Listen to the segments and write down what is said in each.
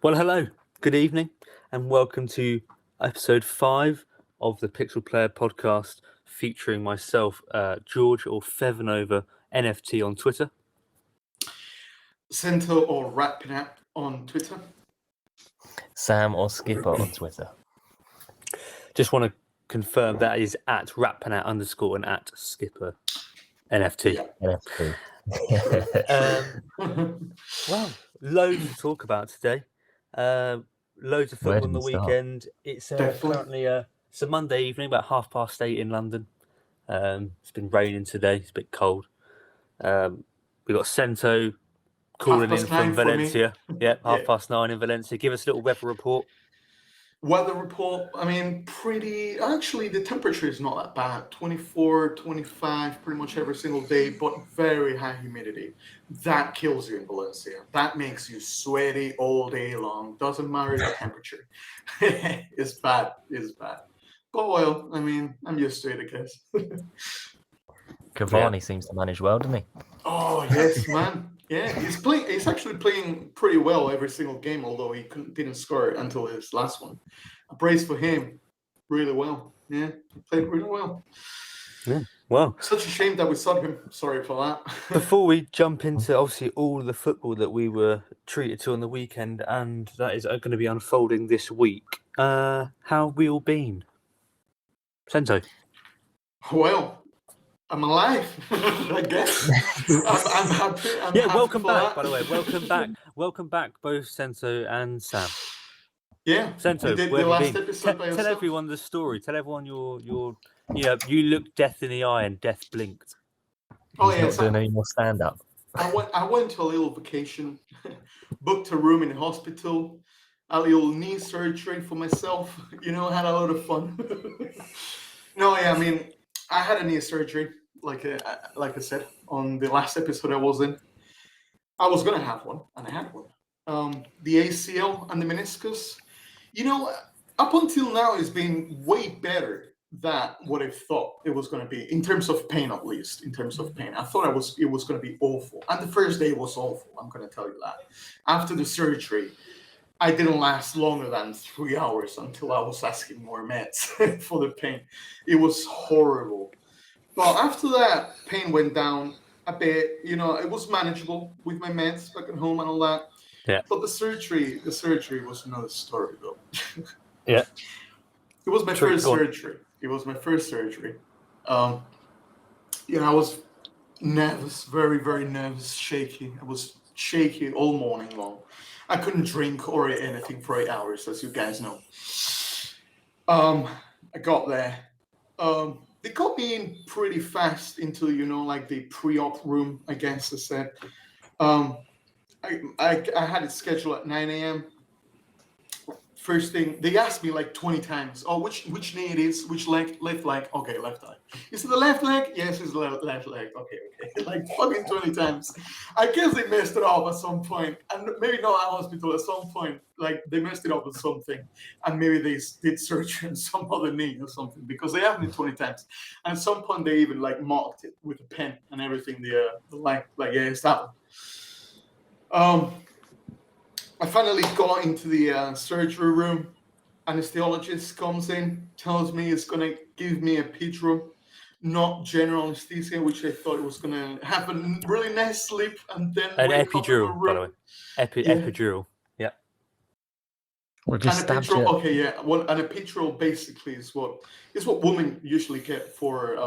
Well, hello, good evening, and welcome to episode 5 of the Pixel Player podcast featuring myself, George or Fevanova NFT on Twitter. Cento or Ratpinap on Twitter. Sam or Skipper on Twitter. Just want to confirm that is at Ratpanat _ and at Skipper NFT. NFT. Well, loads to talk about today. Loads of Where football do on the we start? weekend. It's currently it's a Monday evening, about 8:30 in London. It's been raining today. It's a bit cold. We got Cento calling in from Valencia. Yeah, 9:30 in Valencia. Give us a little weather report. Weather report, actually the temperature is not that bad. 24, 25 pretty much every single day, but very high humidity. That kills you in Valencia. That makes you sweaty all day long. Doesn't matter the temperature. It's bad. But well, I'm used to it, I guess. Cavani seems to manage well, doesn't he? Oh, yes, man. Yeah, he's actually playing pretty well every single game, although he didn't score until his last one. A praise for him. Really well. Yeah, he played really well. Yeah, well. Such a shame that we sold him. Sorry for that. Before we jump into, obviously, all the football that we were treated to on the weekend, and that is going to be unfolding this week, how have we all been? Cento? Well, I'm alive, I guess. I'm happy. Welcome back, that. by the way. Welcome back, both Cento and Sam. Yeah. Cento, where have you been? Tell everyone the story. Tell everyone you looked death in the eye and death blinked. He's not doing any more stand-up. I went to a little vacation, booked a room in the hospital, a little knee surgery for myself. Had a lot of fun. I had a knee surgery, like I said on the last episode I was in. I was gonna have one, and I had one. The ACL and the meniscus. Up until now, it's been way better than what I thought it was gonna be in terms of pain, at least. In terms of pain, I thought it was gonna be awful, and the first day was awful. I'm gonna tell you that. After the surgery, I didn't last longer than 3 hours until I was asking more meds for the pain. It was horrible. But after that, pain went down a bit. It was manageable with my meds back at home and all that. Yeah. But the surgery was another story, though. Yeah. It was my first surgery. I was nervous, very, very nervous, shaky. I was shaky all morning long. I couldn't drink or eat anything for 8 hours, as you guys know. I got there. They got me in pretty fast into, the pre-op room, I guess I said. I had it scheduled at 9 a.m. First thing, they asked me like 20 times, which knee it is, which leg, left leg, okay, left leg. Is it the left leg? Yes, it's the left leg, okay. Like fucking 20 times. I guess they messed it up at some point, and maybe not at hospital at some point, like they messed it up with something, and maybe they did surgery on some other knee or something, because they asked me 20 times. And at some point they even like marked it with a pen and everything, the leg, like, yeah, it's that one. I finally got into the surgery room. Anesthesiologist comes in, tells me it's going to give me a epidural, not general anesthesia, which I thought it was going to have a really nice sleep and then an epidural, by the way. Epidural, yeah. Or just an epidural basically is what women usually get for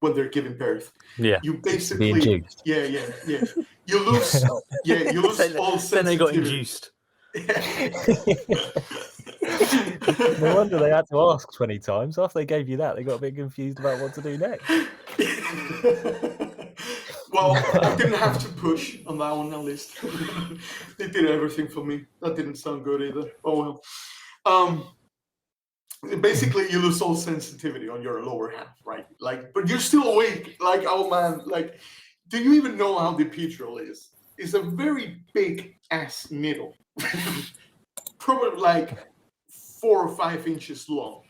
when they're giving birth. Yeah. You basically yeah. You lose all sensitivity. Then they got induced. No wonder they had to ask 20 times. After they gave you that, they got a bit confused about what to do next. Well, I didn't have to push on that one, at least. They did everything for me. That didn't sound good either. Oh well. Basically, you lose all sensitivity on your lower half, right? But you're still awake. Oh man, do you even know how the epidural is? It's a very big ass needle, probably 4 or 5 inches long,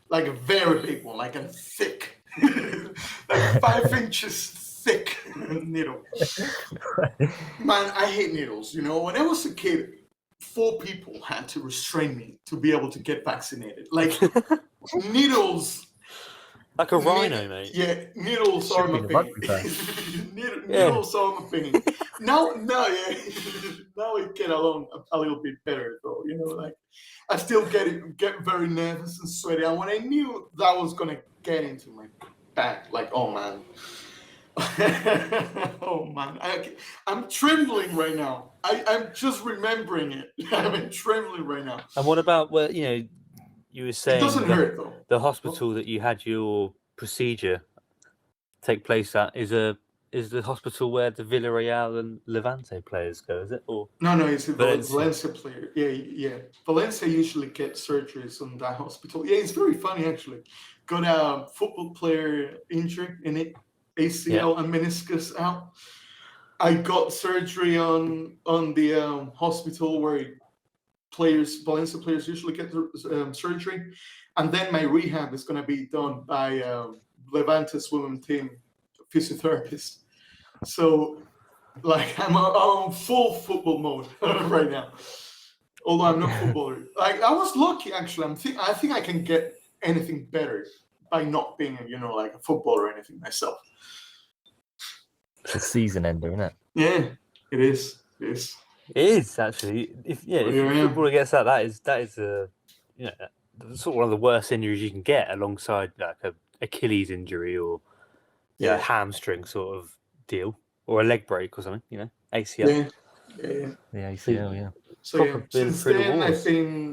like a very big one, like a thick, 5 inches thick needle. Man, I hate needles. When I was a kid, 4 people had to restrain me to be able to get vaccinated. Like needles. Like a rhino, mate. Yeah, needles Should are be my the rugby thing. fan. Needles are my thing. Now, yeah. Now we get along a little bit better, though. You know, like I still get very nervous and sweaty. And when I knew that was gonna get into my back, like, oh man, oh man, I'm trembling right now. I'm just remembering it. I'm trembling right now. And what about where you were saying It doesn't hurt though. the hospital that you had your procedure take place at is the hospital where the Villarreal and Levante players go, is it? Or No, it's a Valencia. Valencia player. Yeah. Valencia usually gets surgeries on that hospital. Yeah, it's very funny actually. Got a football player injured in it, ACL and meniscus out. I got surgery on the hospital where Valencia players usually get surgery, and then my rehab is going to be done by Levante's women team physiotherapist. So, like, I'm on full football mode right now. Although I'm not footballer. Like, I was lucky actually. I think I can get anything better by not being, like a footballer or anything myself. It's a season ender, isn't it? Yeah, it is. It is. It is actually. If a footballer gets that is sort of one of the worst injuries you can get, alongside like a Achilles injury or hamstring sort of deal, or a leg break or something. ACL. Yeah. The ACL, yeah. So since then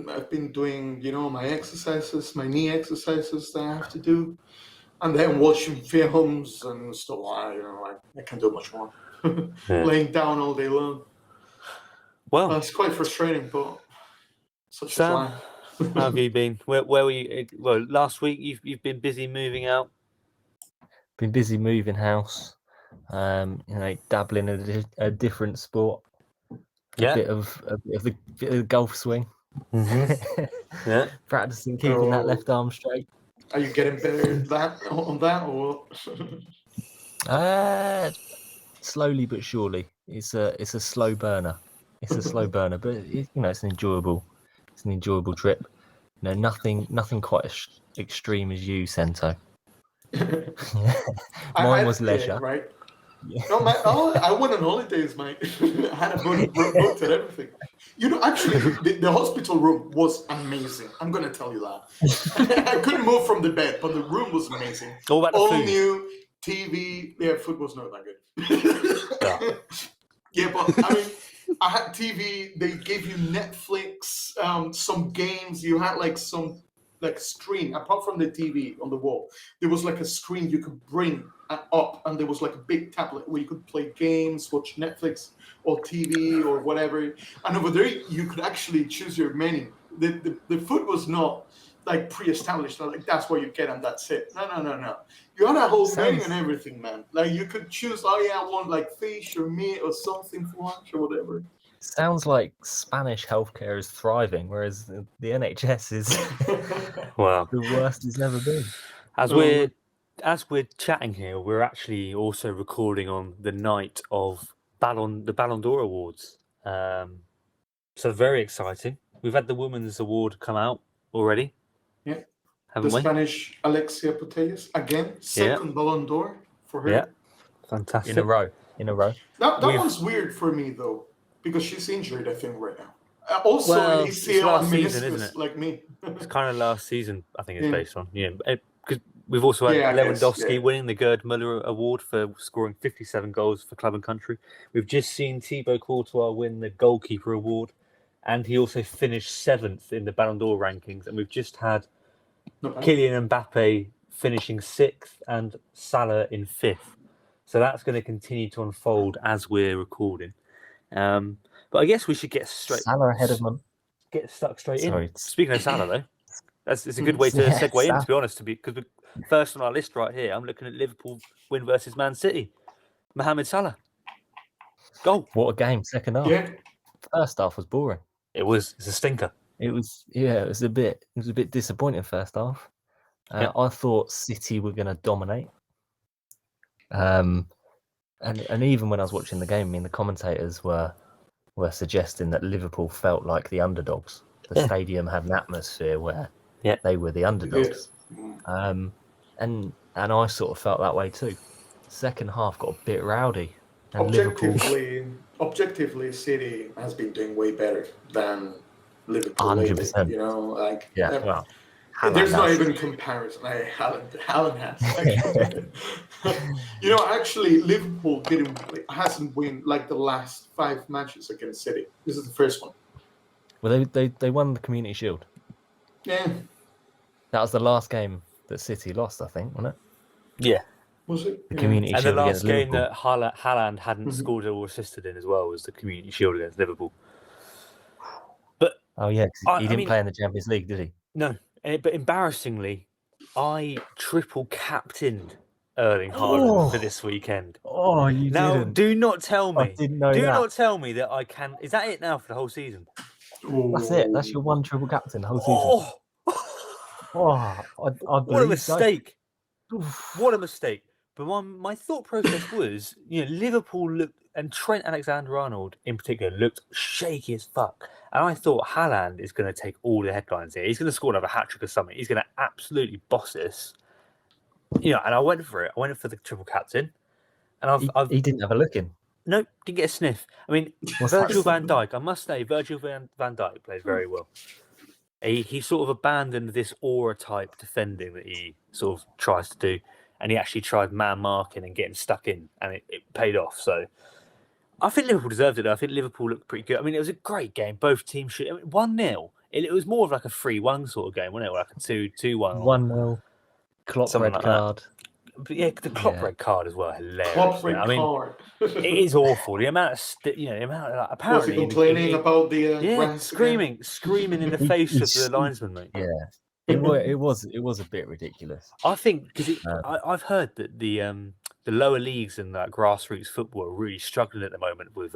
I've been doing my exercises, my knee exercises that I have to do, and then watching films and stuff. I can't do much more. Laying down all day long. Well, it's quite frustrating, but such Sam, a life. how have you been? Where were you? Well, last week you've been busy moving out. Been busy moving house. Dabbling in a different sport. A bit of the golf swing. Yeah. Practicing keeping that left arm straight. Are you getting better on that or? Slowly but surely. It's a slow burner. It's a slow burner, but it's an enjoyable trip. Nothing quite as extreme as you, Sento. Mine was leisure. Yeah, right. Yeah. No, I went on holidays, mate. I had a booked and everything. Actually, the hospital room was amazing. I'm gonna tell you that. I couldn't move from the bed, but the room was amazing. All food. New TV. Yeah, food was not that good. Yeah, but I mean, I had TV. They gave you Netflix, some games. You had like some screen. Apart from the TV on the wall, there was like a screen you could bring up, and there was like a big tablet where you could play games, watch Netflix or TV or whatever. And over there, you could actually choose your menu. The food was not like pre-established. Like that's what you get and that's it. No. You had a whole menu and everything, man. Like you could choose. I want like fish or meat or something for lunch or whatever. Sounds like Spanish healthcare is thriving, whereas the NHS is the worst it's ever been. As we're chatting here, we're actually also recording on the night of the Ballon d'Or Awards. So very exciting. We've had the Women's Award come out already. Yeah. Haven't we? Spanish Alexia Putellas again, second Ballon d'Or for her. Yeah. Fantastic. In a row. That one's weird for me though, because she's injured, I think, right now. Also, ACL and meniscus, like me. It's kind of last season, I think it's based on. Yeah, because we've also had Lewandowski winning the Gerd Müller Award for scoring 57 goals for club and country. We've just seen Thibaut Courtois win the Goalkeeper Award, and he also finished 7th in the Ballon d'Or rankings. And we've just had Kylian Mbappe finishing 6th and Salah in 5th. So that's going to continue to unfold as we're recording. But I guess we should get Salah ahead of them. Get stuck straight in. Speaking of Salah, though, it's a good way to segue in, to be honest. Because first on our list right here, I'm looking at Liverpool win versus Man City. Mohamed Salah, goal. What a game! Second half. Yeah. First half was boring. It's a stinker. It was a bit disappointing first half. I thought City were going to dominate. And even when I was watching the game, the commentators were were suggesting that Liverpool felt like the underdogs. The stadium had an atmosphere where they were the underdogs. And I sort of felt that way too. Second half got a bit rowdy. And Objectively, City has been doing way better than Liverpool 100%. lately. You know, like there's not even comparison. Haaland has. You know, actually, Liverpool hasn't won like the last 5 matches against City. This is the first one. Well, they won the Community Shield. Yeah. That was the last game that City lost, I think, wasn't it? Yeah. Was it? The Community And Shield the against last game Liverpool. that Haaland hadn't scored or assisted in as well was the Community Shield against Liverpool. But Oh yeah, 'cause he didn't play in the Champions League, did he? No, but embarrassingly, I triple captained Erling Haaland for this weekend. Oh, you now, didn't. do not tell me. I didn't know do that. not tell me that I can. Is that it now for the whole season? That's it. That's your one triple captain the whole season. I What a mistake! What a mistake! But my thought process was, Liverpool looked, and Trent Alexander-Arnold in particular looked shaky as fuck. And I thought Haaland is going to take all the headlines here. He's going to score another hat-trick or something. He's going to absolutely boss this. And I went for it. I went for the triple captain. And he didn't have a look in. No, didn't get a sniff. I mean, Virgil van Dijk, I must say, Virgil van Dijk played very well. He sort of abandoned this aura-type defending that he sort of tries to do. And he actually tried man marking and getting stuck in. And it paid off. So I think Liverpool deserved it. I think Liverpool looked pretty good. I mean, it was a great game. Both teams should. 1-0. It was more of like a 3-1 sort of game, wasn't it? Like a 2-1. 1-0. Klopp red card. But yeah, the Klopp red card as well. Hilarious. Klopp red card. It is awful. The amount of apparently was he complaining about the screaming in the face of the linesman, mate. Yeah. It was a bit ridiculous. I think because I've heard that the lower leagues and grassroots football are really struggling at the moment with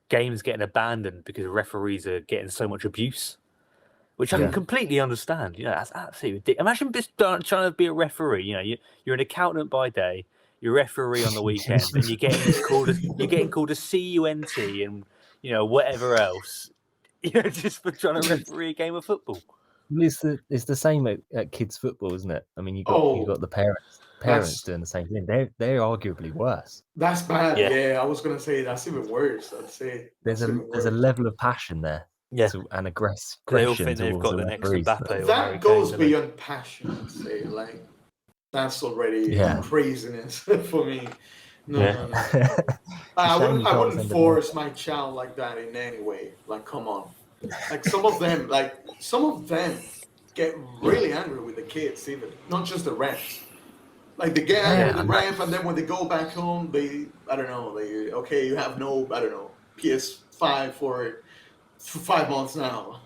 games getting abandoned because referees are getting so much abuse, which I can completely understand. That's absolutely ridiculous. Imagine just trying to be a referee. You're an accountant by day, you're a referee on the weekend, and you're getting called a CUNT and whatever else. Just for trying to referee a game of football. It's the same at kids' football, isn't it? I mean, you've got the parents doing the same thing. They're arguably worse. That's bad. Yeah, I was gonna say that's even worse. I'd say there's a level of passion there. Yeah, and aggression. They all think they've got the next Mbappe. That goes beyond passion. I'd say that's already craziness for me. No. I wouldn't force my child like that in any way. Like, come on. Some of them get really angry with the kids, even not just the refs. Like they get angry with the ref, and then when they go back home, you have no, PS5 for 5 months now.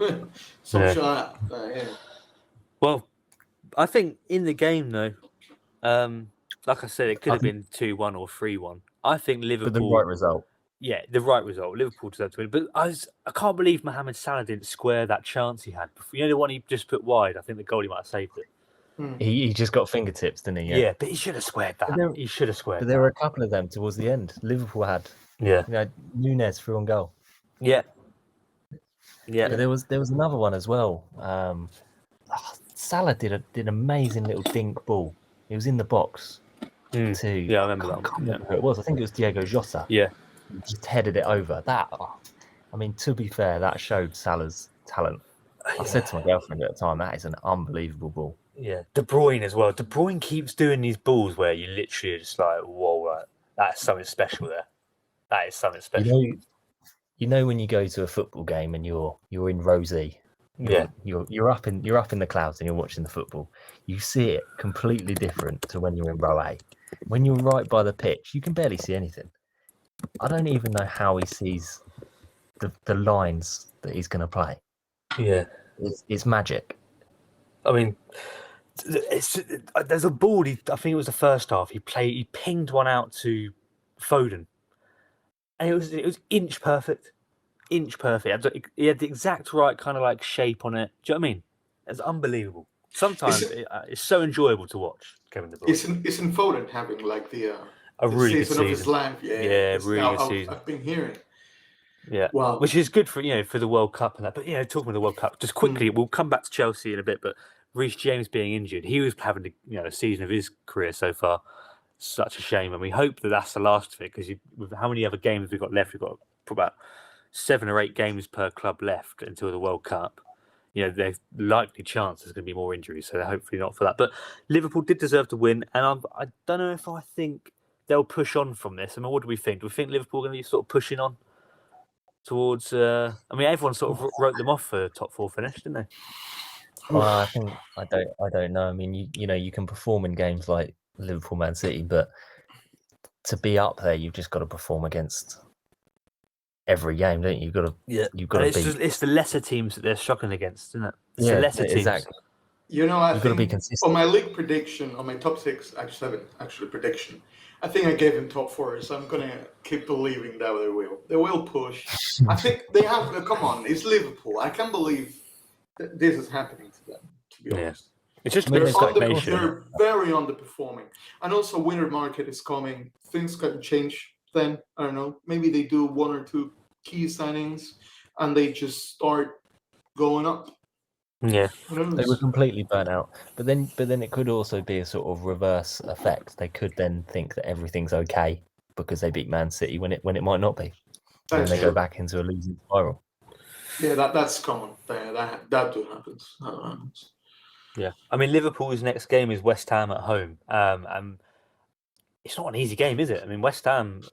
Well, I think in the game though, like I said, it could have been 2-1 or 3-1. I think Liverpool. But the right result. Yeah, the right result. Liverpool deserved to win. But I can't believe Mohamed Salah didn't square that chance he had. The one he just put wide, I think the goalie might have saved it. He just got fingertips, didn't he? Yeah, but he should have squared that. He should have squared that. But there were a couple of them towards the end. Liverpool had. Yeah. Nunez threw on goal. Yeah. Yeah. But there was another one as well. Salah did an amazing little dink ball. He was in the box. I remember that. I can't remember who it was. I think it was Diego Jota. Yeah. Just headed it over. To be fair, that showed Salah's talent. I said to my girlfriend at the time, that is an unbelievable ball. Yeah, De Bruyne as well. De Bruyne keeps doing these balls where you literally are just like, whoa, that's something special there. That is something special. You know when you go to a football game and you're in row Z. You're up in the clouds and you're watching the football. You see it completely different to when you're in row A. When you're right by the pitch, you can barely see anything. I don't even know how he sees the lines that he's going to play. Yeah, it's magic. I mean, there's a ball. I think it was the first half. He pinged one out to Foden, and it was inch perfect. He had the exact right kind of shape on it. Do you know what I mean? It's unbelievable. Sometimes it's so enjoyable to watch Kevin De Bruyne. Isn't Foden having a really good season of his life? Yeah, really good season. I've been hearing. Yeah, Wow. which is good for for the World Cup and that. But talking about the World Cup, just quickly, we'll come back to Chelsea in a bit. But Reece James being injured, he was having a season of his career so far. Such a shame, and we hope that that's the last of it because with how many other games we've got left? We've got about 7 or 8 games per club left until the World Cup. There's likely chance there's going to be more injuries, so hopefully not for that. But Liverpool did deserve to win, and I don't know if I think they'll push on from this. I mean, what do we think? Do we think Liverpool are going to be sort of pushing on towards? I mean, everyone sort of wrote them off for a top 4 finish, didn't they? Well, I don't know. I mean, you can perform in games like Liverpool, Man City, but to be up there, you've just got to perform against every game, don't you? You've got to beat. It's the lesser teams that they're struggling against, isn't it? It's Yeah, the lesser teams. exactly. I You've got to be think consistent. on my league prediction, on my top 6, actually 7 prediction, I think I gave him top 4, so I'm gonna keep believing that they will push. I think they have. Come on, it's Liverpool. I can't believe that this is happening to them. To be honest, it's just they're stagnation. they're very underperforming, and also winter market is coming. Things can change. Then I don't know. Maybe they do 1 or 2 key signings, and they just start going up. Yeah, they were completely burnt out. But then it could also be a sort of reverse effect. They could then think that everything's okay because they beat Man City when it might not be, and then they go back into a losing spiral. Yeah, that's common. That do happens. Yeah. I mean, Liverpool's next game is West Ham at home. And it's not an easy game, is it? I mean, West Ham,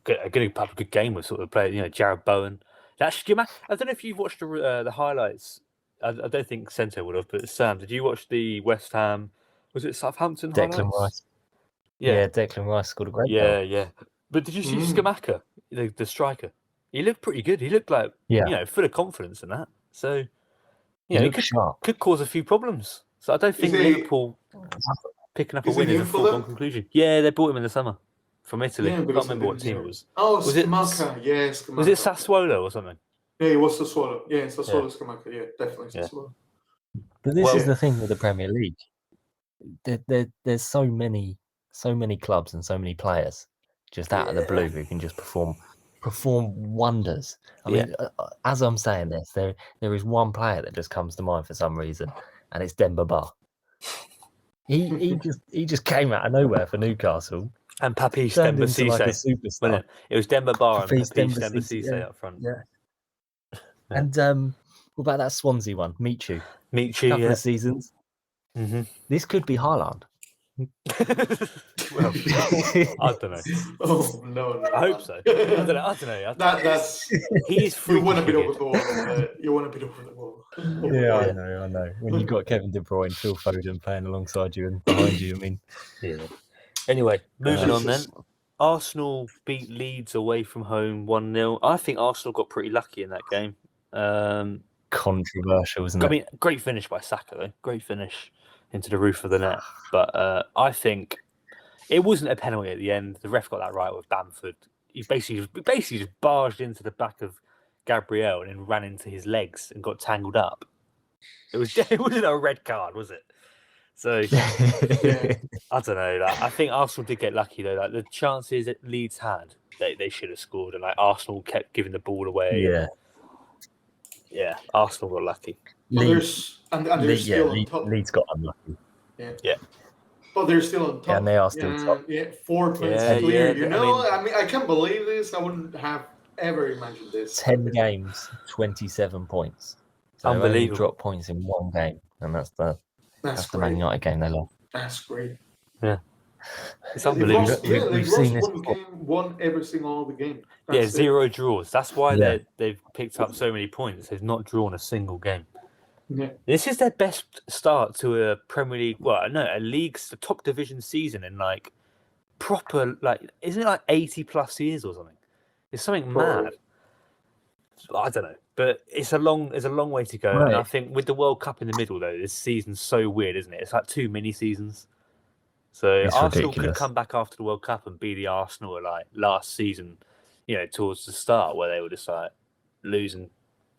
a good game with sort of players, Jared Bowen. I don't know if you've watched the highlights. I don't think Sento would have, but Sam, did you watch the West Ham? Was it Southampton Declan highlights? Rice. Yeah, Declan Rice scored a great goal. goal. Yeah. But did you see Skamaka, the striker? He looked pretty good. He looked like full of confidence in that. So it could cause a few problems. So I don't think Liverpool picking up a win is a foregone conclusion. Yeah, they bought him in the summer from Italy. I can't remember what team it was. Oh, Skamaka. Yeah, Skamaka. Was it Sassuolo or something? Yeah, it was Sassuolo. Yeah, Sassuolo Skamaka. Yeah, definitely Sassuolo. But this is the thing with the Premier League. There's so many clubs and so many players just out of the blue who can just perform wonders. I mean, as I'm saying this, there is one player that just comes to mind for some reason, and it's Demba Ba. He just came out of nowhere for Newcastle. And Papiss Demba Cisse. Like a superstar. It was Demba Ba and Papiss Demba Cisse up front. Yeah. And what about that Swansea one? Michu. A couple of seasons. Mm-hmm. This could be Haaland. Well, I don't know. Oh no! I hope so. I don't know. That's he's you want to be over the wall. You want to be over the wall. Yeah, I know. When you got Kevin De Bruyne, Phil Foden playing alongside you and behind you, I mean. Yeah. Anyway, moving on then. Arsenal beat Leeds away from home 1-0. I think Arsenal got pretty lucky in that game. Controversial, isn't it? I mean, great finish by Saka though. Great finish into the roof of the net. But I think it wasn't a penalty at the end. The ref got that right with Bamford. He basically just barged into the back of Gabriel and then ran into his legs and got tangled up. It wasn't a red card, was it? So I don't know. I think Arsenal did get lucky though. Like the chances that Leeds had, they should have scored, and like Arsenal kept giving the ball away. Yeah. Arsenal got lucky. Leeds still on top. Leeds got unlucky. Yeah. But they're still on top. Yeah, and they are still on top. Yeah, 4 points clear. I mean, I can't believe this. I wouldn't have ever imagined this. 10 games, 27 points. So unbelievable. They only dropped points in one game, and that's the Man United game they lost. That's great. Yeah. It's unbelievable. They've lost one game, won every single other game. That's 0 draws. That's why they've picked up so many points. They've not drawn a single game. Yeah. This is their best start to a Premier League, a league's the top division season in like proper, like, isn't it like 80 plus years or something? It's something mad. I don't know, but it's a long way to go. Right. And I think with the World Cup in the middle though, this season's so weird, isn't it? It's like 2 mini seasons. So it's Arsenal ridiculous. could come back after the World Cup and be the Arsenal like last season, towards the start where they were just like losing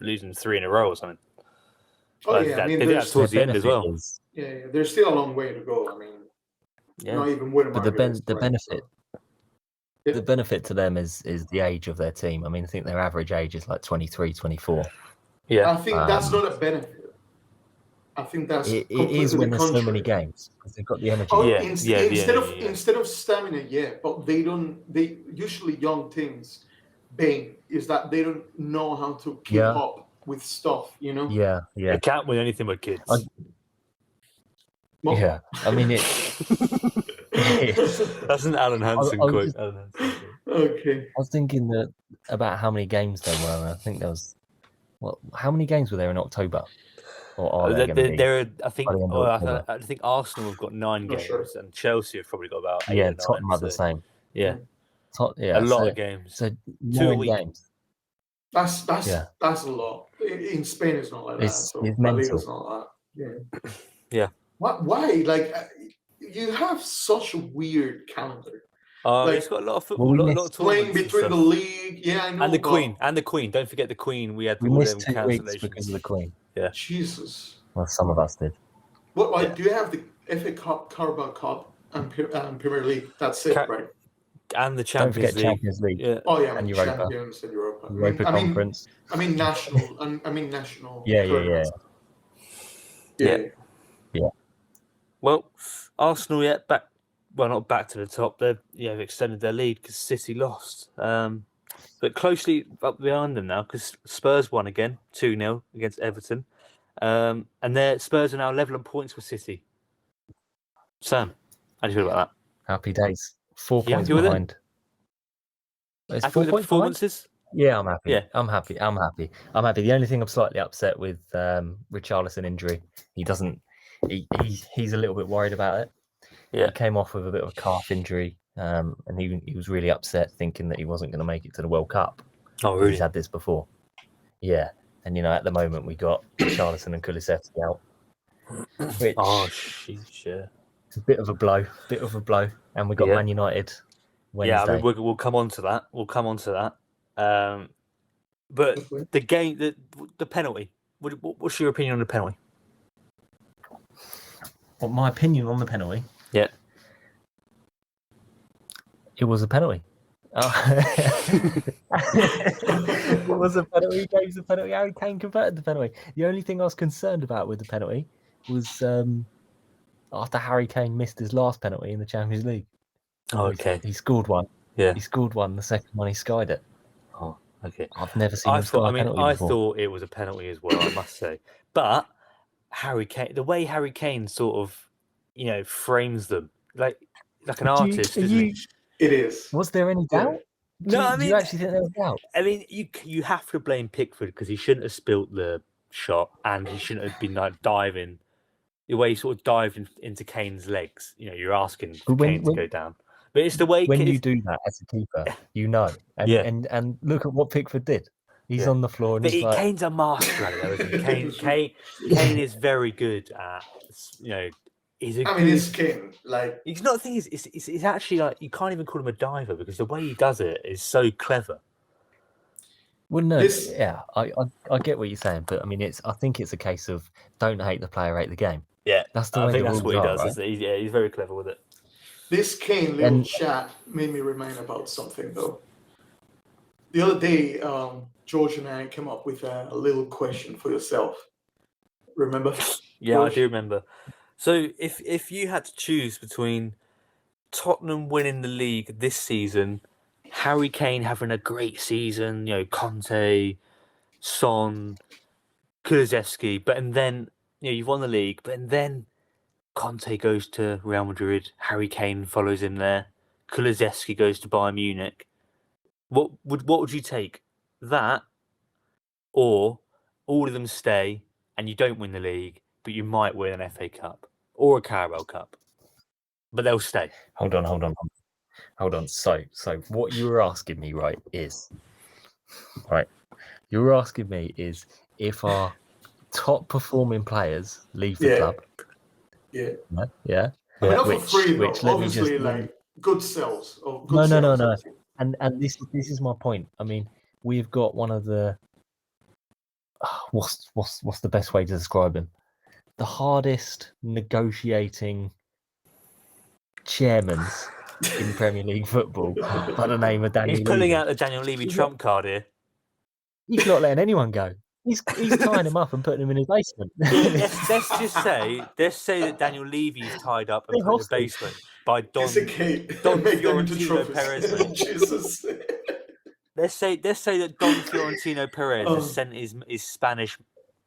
3 in a row or something. Oh yeah, I mean, they did that towards the end as well. Yeah, there's still a long way to go. I mean, not even with but the benefit the benefit to them is the age of their team. I mean, I think their average age is like 23, 24. Yeah. I think that's not a benefit. I think that's It completely is when the there's so many contrary. games because they've got the energy. Oh, Yeah, instead yeah. of stamina, but they usually young teams, bane is that they don't know how to keep Yeah. up with stuff, you know? Yeah, yeah, They can't win anything with kids. Well, yeah. I mean, it. That's an Alan Hansen I was quote. just- Alan Hansen quote. Okay. I was thinking about how many games there were. And I think there was. Well, how many games were there in October? Or are there going to be? There are, I think. by the end of October? I think Arsenal have got 9 Not games, sure. and Chelsea have probably got about 8 Yeah, or 9. Tottenham are the so, same. Yeah, Yeah, a lot so, of games. So 2 a 9 week. games. That's Yeah. that's a lot. In Spain, it's not like It's- that. So it's La mental. Liga's not like that. Yeah. Yeah. Why? Like, you have such a weird calendar. Like, It's got a lot of football, well, a we lot of Playing tournaments and between the stuff. league, yeah, I know. And the but Queen. Don't forget the Queen. We had We all missed them 2 weeks cancellations. because of the Queen. Jesus. Well, some of us did. What? Like, Yeah. do you have the FA Cup, Carabao Cup, and Premier League? That's it, right? And the Don't Champions forget League. Champions League, Yeah. Oh yeah, And I mean, Europa. Champions and Europa. Europa Conference. I mean national. I mean national. Yeah. tournaments. Yeah. Well, Arsenal not back to the top. They've extended their lead because City lost. But closely up behind them now because Spurs won again, 2-0 against Everton. And their Spurs are now level on points with City. Sam, how do you feel about Happy days. 4 You points happy with it? behind. that? It's Happy 4 with the points behind? performances? Yeah, I'm happy. Yeah. I'm happy. The only thing I'm slightly upset with Richarlison injury, he's a little bit worried about it. Yeah. He came off with a bit of a calf injury, and he was really upset, thinking that he wasn't going to make it to the World Cup. Oh, really? He's had this before. Yeah, and at the moment we got Richarlison and Kulusevski out, which Oh, sheesh, yeah. it's a bit of a blow, and we got Yeah. Man United Wednesday. Yeah, I mean, we'll come on to that. But Okay. the game, the penalty. What's your opinion on the penalty? Well, my opinion on the penalty. Yeah. It was a penalty. It was a penalty. Gave the penalty. Harry Kane converted the penalty. The only thing I was concerned about with the penalty was after Harry Kane missed his last penalty in the Champions League. Oh, okay. He scored one. Yeah. He scored one. The second one, he skied it. Oh, okay. I've never seen him sky a penalty I before. thought it was a penalty as well, I must say. But Harry Kane, the way Harry Kane sort of, frames them like an artist, isn't he? It is. Was there any doubt? No, Do you actually think there was doubt? I mean, you have to blame Pickford because he shouldn't have spilt the shot and he shouldn't have been diving the way he sort of dived into Kane's legs. You're asking for But Kane to go down, but it's the way When Kane, you do that as a keeper, and, Yeah. and look at what Pickford did. He's Yeah. on the floor and But he's like, Kane's a master at it, though, isn't he? Kane is very good at, he's a I mean, good. it's Kane. Like, He's not the thing is, it's actually like you can't even call him a diver because the way he does it is so clever. well, no, This- yeah, I get what you're saying, but I mean, I think it's a case of don't hate the player, hate the game. Yeah, That's the I way think the that's what he rules are, does. right? Isn't he? He's very clever with it. this Kane little And- chat made me remind about something though. The other day, George and I came up with a little question for yourself. Remember? Yeah, I George? do remember. So if you had to choose between Tottenham winning the league this season, Harry Kane having a great season, Conte, Son, Kulusevski, and then you've won the league, but then Conte goes to Real Madrid, Harry Kane follows him there, Kulusevski goes to Bayern Munich. What would you take? That, or all of them stay and you don't win the league, but you might win an FA Cup or a Carabao Cup, but they'll stay. Hold on. So what you were asking me, right, is you were asking me is if our top performing players leave the Yeah. club. Yeah. Yeah. I mean, not Which- for free though. which, let me Obviously, just- like good sales. Or good No. sales, obviously. And this is my point. I mean, we've got one of the what's the best way to describe him? The hardest negotiating chairmans in Premier League football by the name of Daniel He's pulling Levy. out the Daniel Levy He's trump card here. He's not letting anyone go. He's tying him up and putting him in his basement. Let's just say that Daniel Levy's tied up and They're put in the hostage. basement by Don It's a cake. Don Make them into Fiorentino trophies. Perez, mate. Jesus. Let's say that Don Fiorentino Perez Oh. has sent his Spanish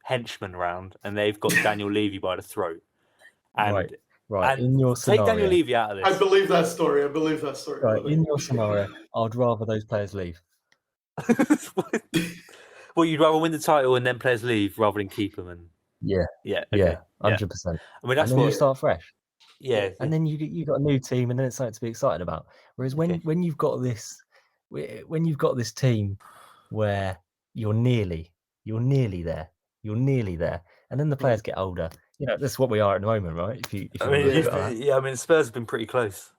henchmen round, and they've got Daniel Levy by the throat. And Right. and In your take scenario, Daniel Levy out of I this. believe that story. right, in your scenario, I'd rather those players leave. Well, you'd rather win the title and then players leave rather than keep them. And Yeah, yeah, okay. 100%. I mean, that's And then you what. start fresh. Yeah, And then you got a new team, and then it's something to be excited about. Whereas Okay. when you've got this team where you're nearly there, and then the players get older. You know, that's what we are at the moment, right? If you I wanna mean, look at that. I mean, Spurs have been pretty close.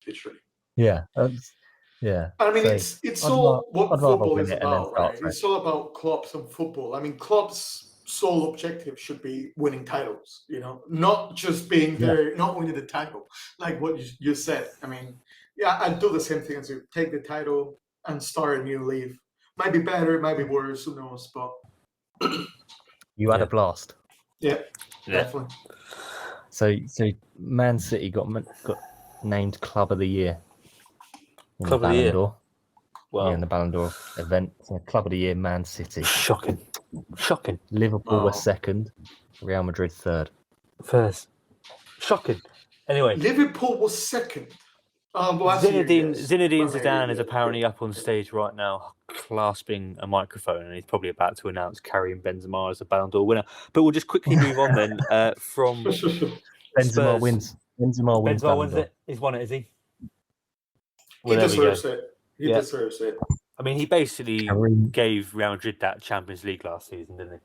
Literally. Yeah. I mean, So it's I'd all what I'd rather football win is it and then about, start right? fresh. It's all about clubs and football. I mean, clubs' sole objective should be winning titles, you know, not just being there, not winning the title, like what you said. I mean, yeah, I'd do the same thing as you. Take the title and start a new league. Might be better, might be worse, who knows, but You had Yeah. a blast. yeah, Yeah. definitely. So Man City got named Club of the Year. In Club the of the Ballon Year? d'Or. Wow, Yeah, in the Ballon d'Or event. So Club of the Year, Man City. shocking. Liverpool Wow. was second. Real Madrid third. First, shocking. Anyway, Liverpool was second. Last year, Zinedine yes. Zinedine But maybe, Zidane is yeah. apparently up on stage right now, clasping a microphone, and he's probably about to announce Karim Benzema as a Ballon d'Or winner. But we'll just quickly move on then from Benzema Spurs. wins. Benzema wins. Benzema Ballon wins d'Or. it. He's won it, is he? He Well, there we go. deserves it. He Yeah. deserves it. I mean, he basically Karim- gave Real Madrid that Champions League last season, didn't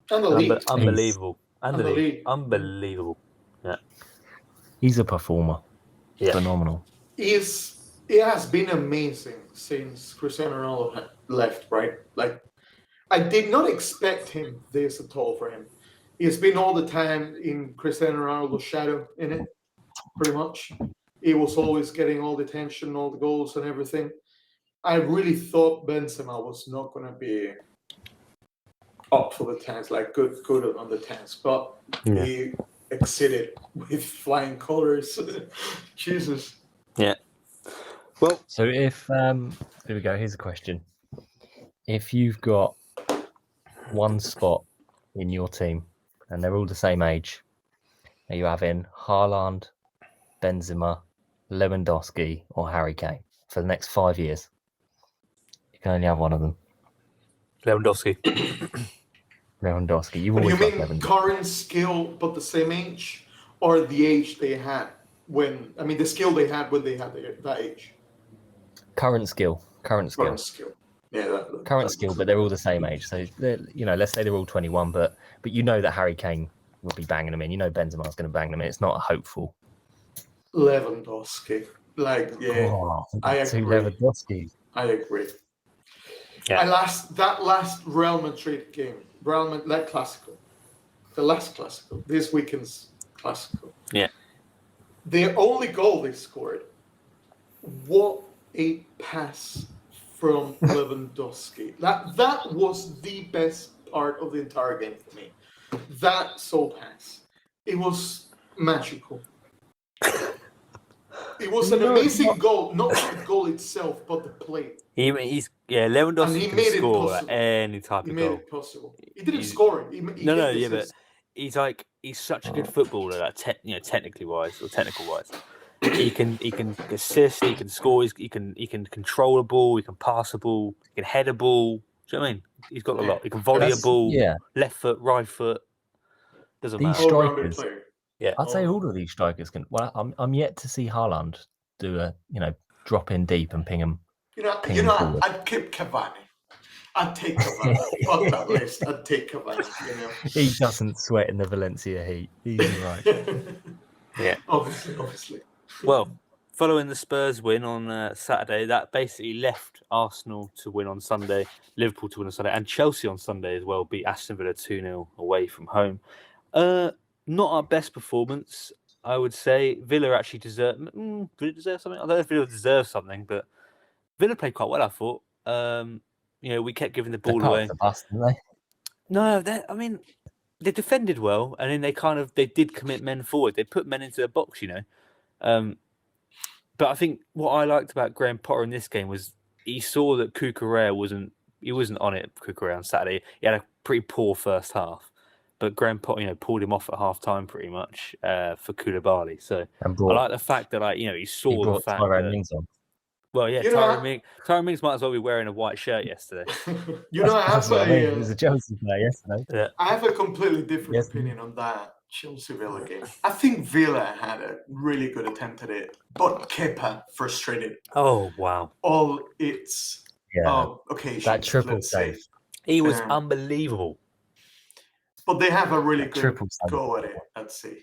he? And the league. Unbelievable. And the And the league. league. Unbelievable. He's a performer. Yeah. Phenomenal. It has been amazing since Cristiano Ronaldo had left, right? Like, I did not expect him this at all for him. He's been all the time in Cristiano Ronaldo's shadow, in it, pretty much. He was always getting all the attention, all the goals and everything. I really thought Benzema was not going to be up for the task, like good on the task, but he exceeded with flying colors. Jesus. Yeah. Well, So if here we go. Here's a question: if you've got one spot in your team and they're all the same age, are you having Haaland, Benzema, Lewandowski, or Harry Kane for the next 5 years? You can only have one of them. Lewandowski. Lewandowski. You've What do you always loved mean Lewandowski. current skill but the same age, or the age they had when? I mean, the skill they had when they had that age. Current skill. Current skill. Yeah. Current skill, but they're all the same age. So let's say they're all 21, but you know that Harry Kane will be banging them in. You know Benzema's going to bang them in. It's not hopeful. Lewandowski. Like, yeah, Oh, I two agree. Lewandowski. I agree. Yeah. That last Real Madrid game, that Clasico, the last Clasico, this weekend's Clasico. Yeah. The only goal they scored, what a pass from Lewandowski. That was the best part of the entire game for me. That soul pass. It was magical. It was an amazing goal, not the goal itself, but the play. Lewandowski And he can made it score possible. at any type He of made goal. it possible. He didn't He's- score it. He No, did yeah, but assist. he's such a good footballer, like technically wise or technical wise. He can assist, he can score, he can control a ball, he can pass a ball, he can head a ball. Do you know what I mean? He's got a lot. He can volley a ball, Yeah, left foot, right foot. Doesn't These matter. All-rounded strikers. player. Yeah. I'd say all of these strikers can. Well, I'm yet to see Haaland do a drop in deep and ping him. Ping forward. I'd keep Cavani. I'd take Cavani. Fuck that list. I'd take Cavani. He doesn't sweat in the Valencia heat. He's right. Yeah. Obviously. Well, following the Spurs win on Saturday, that basically left Arsenal to win on Sunday, Liverpool to win on Sunday, and Chelsea on Sunday as well beat Aston Villa 2-0 away from home. Not our best performance. I would say Villa actually deserve. Villa deserve something. I don't know if Villa deserves something, but Villa played quite well. I thought. We kept giving the They're ball part away. of the bus, aren't they? No, they defended well, and then they did commit men forward. They put men into the box, But I think what I liked about Graham Potter in this game was he saw that Cucurella wasn't on it. Cucurella on Saturday, he had a pretty poor first half, but Graham Potter, pulled him off at half time pretty much for Koulibaly. So And I like the fact that he saw he the brought fact Tyrone that. Mings on. Well, yeah, You know, Tyrone Mings might as well be wearing a white shirt yesterday. I That's have what I mean. He a, was a Chelsea player yesterday. Yeah. I have a completely different Yes. opinion on that Chelsea Villa game. I think Villa had a really good attempt at it, but Kepa frustrated Oh wow, all its Yeah, occasions. that triple let's say. save. he was Yeah. unbelievable. But they have a really That good triple save. go at it. Let's see.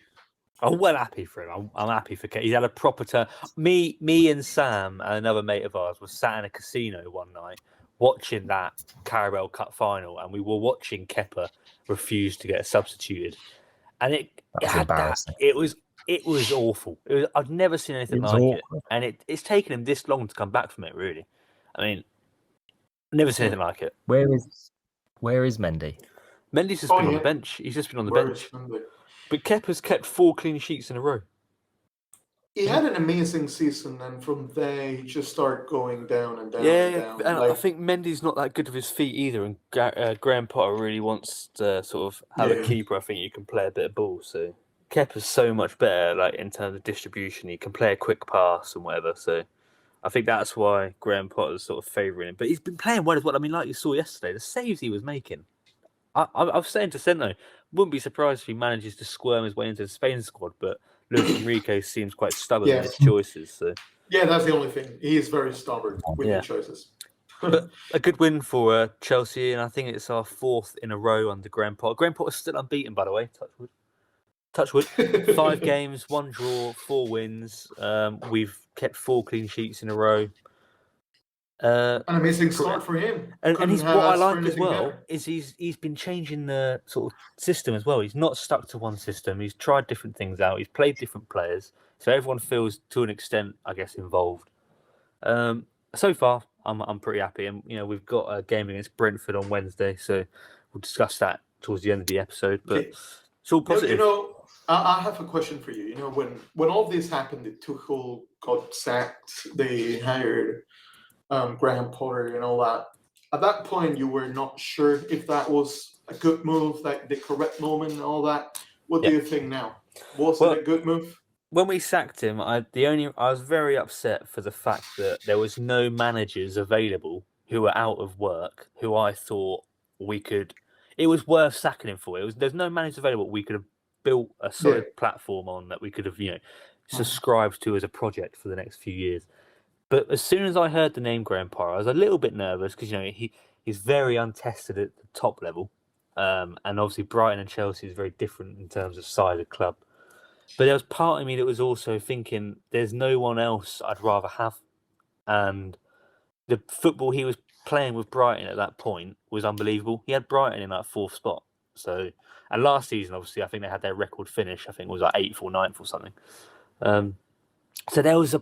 I'm well happy for him. I'm happy for Kepa. He's had a proper turn. Me and Sam and another mate of ours were sat in a casino one night watching that Carabao Cup final, and we were watching Kepa refuse to get substituted, and it That's had that. embarrassing. It was awful. I'd never seen anything It was like awkward. it, and it's taken him this long to come back from it. Really, I mean, never seen anything like it. Where is Mendy? Mendy's just been on the bench. He's just been on the Where bench. is Mendy? But Kepa's kept 4 clean sheets in a row. He had an amazing season, and from there he just started going down and down Yeah, and down. and I Like, think Mendy's not that good with his feet either. And Graham Potter really wants to sort of have a Yeah. keeper. I think you can play a bit of ball. So Kepa's so much better, like in terms of distribution. He can play a quick pass and whatever. So I think that's why Graham Potter's sort of favouring him. But he's been playing well as well. I mean, like you saw yesterday, the saves he was making. I was saying to Sento, wouldn't be surprised if he manages to squirm his way into the Spain squad, but Luis Enrique seems quite stubborn in his choices. So yeah, that's the only thing. He is very stubborn with Yeah. his choices. But a good win for Chelsea, and I think it's our 4th in a row under Graham Potter. Graham Potter's still unbeaten, by the way. Touch wood. 5 games, 1 draw, 4 wins. We've kept 4 clean sheets in a row. An amazing start for him. And Couldn't he's have what I asked for like as anything well better. is he's been changing the sort of system as well. He's not stuck to one system. He's tried different things out. He's played different players, so everyone feels to an extent, I guess, involved. So far, I'm pretty happy, and we've got a game against Brentford on Wednesday, so we'll discuss that towards the end of the episode. But Okay. it's all positive. I have a question for you. When all this happened, the Tuchel got sacked. They hired Graham Potter and all that. At that point, you were not sure if that was a good move, like the correct moment and all that. What do you think now? Was it a good move? When we sacked him, I was very upset for the fact that there was no managers available who were out of work, who I thought it was worth sacking him for. There's no managers available we could have built a solid platform on that we could have, subscribed to as a project for the next few years. But as soon as I heard the name Graham Potter, I was a little bit nervous because he's very untested at the top level, and obviously Brighton and Chelsea is very different in terms of size of club. But there was part of me that was also thinking there's no one else I'd rather have, and the football he was playing with Brighton at that point was unbelievable. He had Brighton in that 4th spot. So, and last season, obviously, I think they had their record finish. I think it was like 8th or 9th or something. So there was a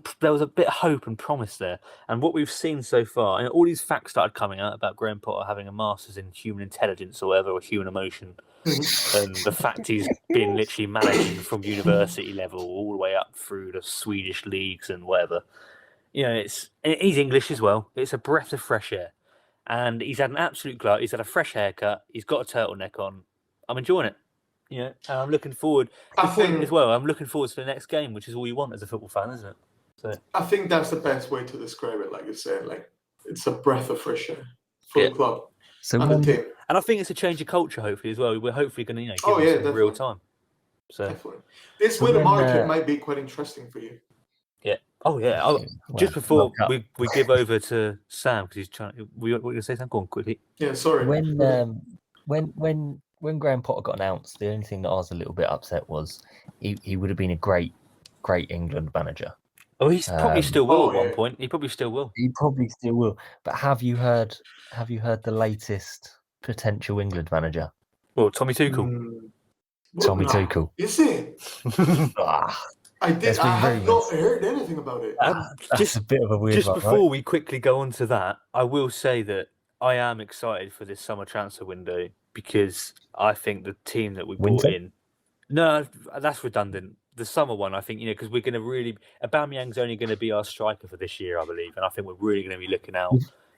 bit of hope and promise there, and what we've seen so far, and all these facts started coming out about Graham Potter having a master's in human intelligence or whatever, or human emotion, and the fact he's been literally managing from university level all the way up through the Swedish leagues and whatever. He's English as well. It's a breath of fresh air, and he's had an absolute glow. He's had a fresh haircut. He's got a turtleneck on. I'm enjoying it. And I'm looking forward. As well. I'm looking forward to the next game, which is all you want as a football fan, isn't it? So I think that's the best way to describe it. Like you said, like it's a breath of fresh air for the club So and the team. And I think it's a change of culture, hopefully, as well. We're hopefully going to, give Oh, them yeah, some real definitely. time. So Definitely. This So winter when, market might be quite interesting for you. yeah. Oh yeah. Just before we give over to Sam because he's trying. What are you going to say, Sam? Go on quickly. Yeah, sorry. When Graham Potter got announced, the only thing that I was a little bit upset was he would have been a great England manager. Oh, he's probably still will at one yeah. point. He probably still will. He probably still will. But have you heard the latest potential England manager? Well, Tommy Tuchel. Tommy Nah, Tuchel. Is it? Ah, I There's been have not rumours. heard anything about it. that's just a bit of a weird just one, before right? we quickly go on to that, I will say that I am excited for this summer transfer window because I think the team that we brought Winter? in. No, that's redundant. The summer one, I think, because we're going to really. Aubameyang's only going to be our striker for this year, I believe, and I think we're really going to be looking out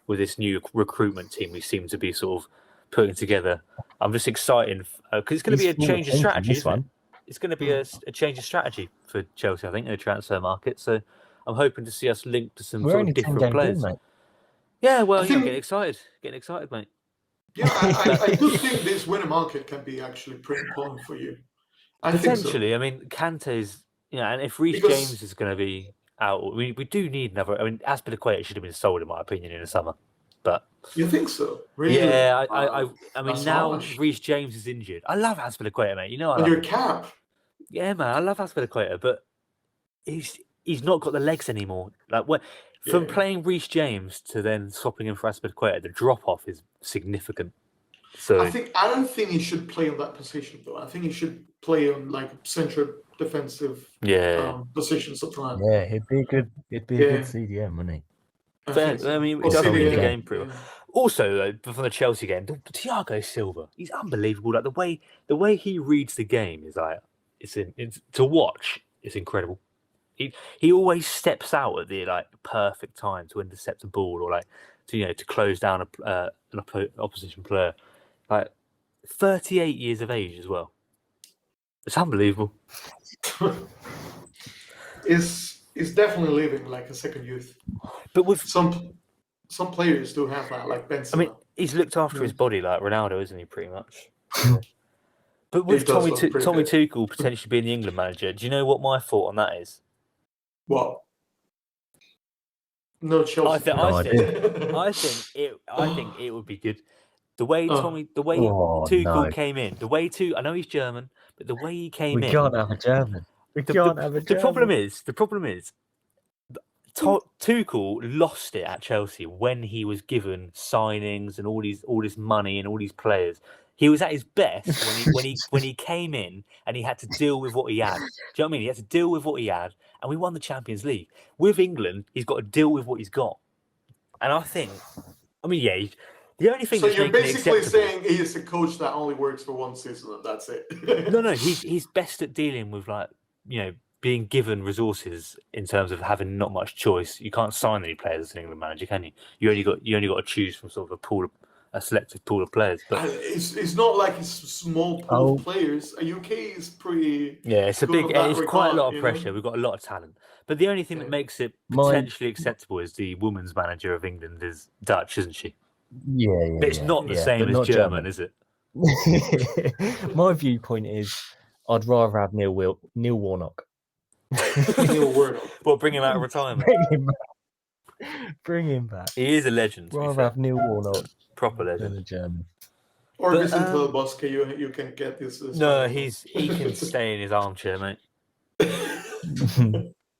with this new recruitment team we seem to be sort of putting together. I'm just excited because it's going to be a change of strategy, isn't it? It's going to be a change of strategy for Chelsea, I think, in the transfer market. So I'm hoping to see us linked to some We're sort only of 10 different games players. in, mate. Yeah, well, I think- getting excited, mate. Yeah, I do think this winter market can be actually pretty important for you. I think so. Potentially, I mean, Kante's, and if Reece Because- James is going to be out, we do need another. I mean, Aspilicueta should have been sold, in my opinion, in the summer. But You think so? Really? yeah, I Wow. mean, That's now harsh. Reece James is injured. I love Aspilicueta, mate. I And love your him. cap. Yeah, man, I love Aspilicueta, but he's not got the legs anymore. Like from Yeah. playing Reece James to then swapping him for Aspilicueta, the drop off is significant. So I don't think he should play on that position though. I think he should play on like central defensive yeah, position sometimes. Yeah, he'd be a good Yeah. CDM, wouldn't he? fair. I mean, he Or does CDM, read the yeah. game pretty well. Also, from the Chelsea game, Thiago Silva, he's unbelievable. Like the way he reads the game is like it's to watch. It's incredible. He always steps out at the perfect time to intercept a ball or to close down an opposition player. Like 38 years of age as well. It's unbelievable. Is definitely living like a second youth. But with Some players do have that, like Benzema. I mean, he's looked after his body like Ronaldo, isn't he? Pretty much. But with He does Tommy look pretty Tommy good. Tuchel potentially being the England manager, do you know what my thought on that is? What? No Chelsea. I idea. think it would be good. The way Oh. Tuchel no. came in, I know he's German, but the way he came We in, can't have a German. We can't have a German. the problem is, Tuchel lost it at Chelsea when he was given signings and all this money and all these players. He was at his best when he came in and he had to deal with what he had. Do you know what I mean? He had to deal with what he had, and we won the Champions League. With England, he's got to deal with what he's got. And I think, the only thing So that's you're making it basically acceptable. saying he is a coach that only works for one season and that's it. No, he's best at dealing with being given resources in terms of having not much choice. You can't sign any players as an England manager, can you? You only got to choose from sort of a selected pool of players. But It's not like it's a small pool of players. UK is pretty. yeah, it's good on that it's quite a lot regard, of pressure. We've got a lot of talent. But the only thing that makes it potentially acceptable is the women's manager of England is Dutch, isn't she? Yeah. But it's not the same but as not German, is it? My viewpoint is I'd rather have Neil Warnock. Neil Warnock. Well, bring him out of retirement. Bring him back. He is a legend. Rather have Neil Warnock Proper than legend. a German. Or But, Vicente Bosque, you can get this. No, he can stay in his armchair, mate.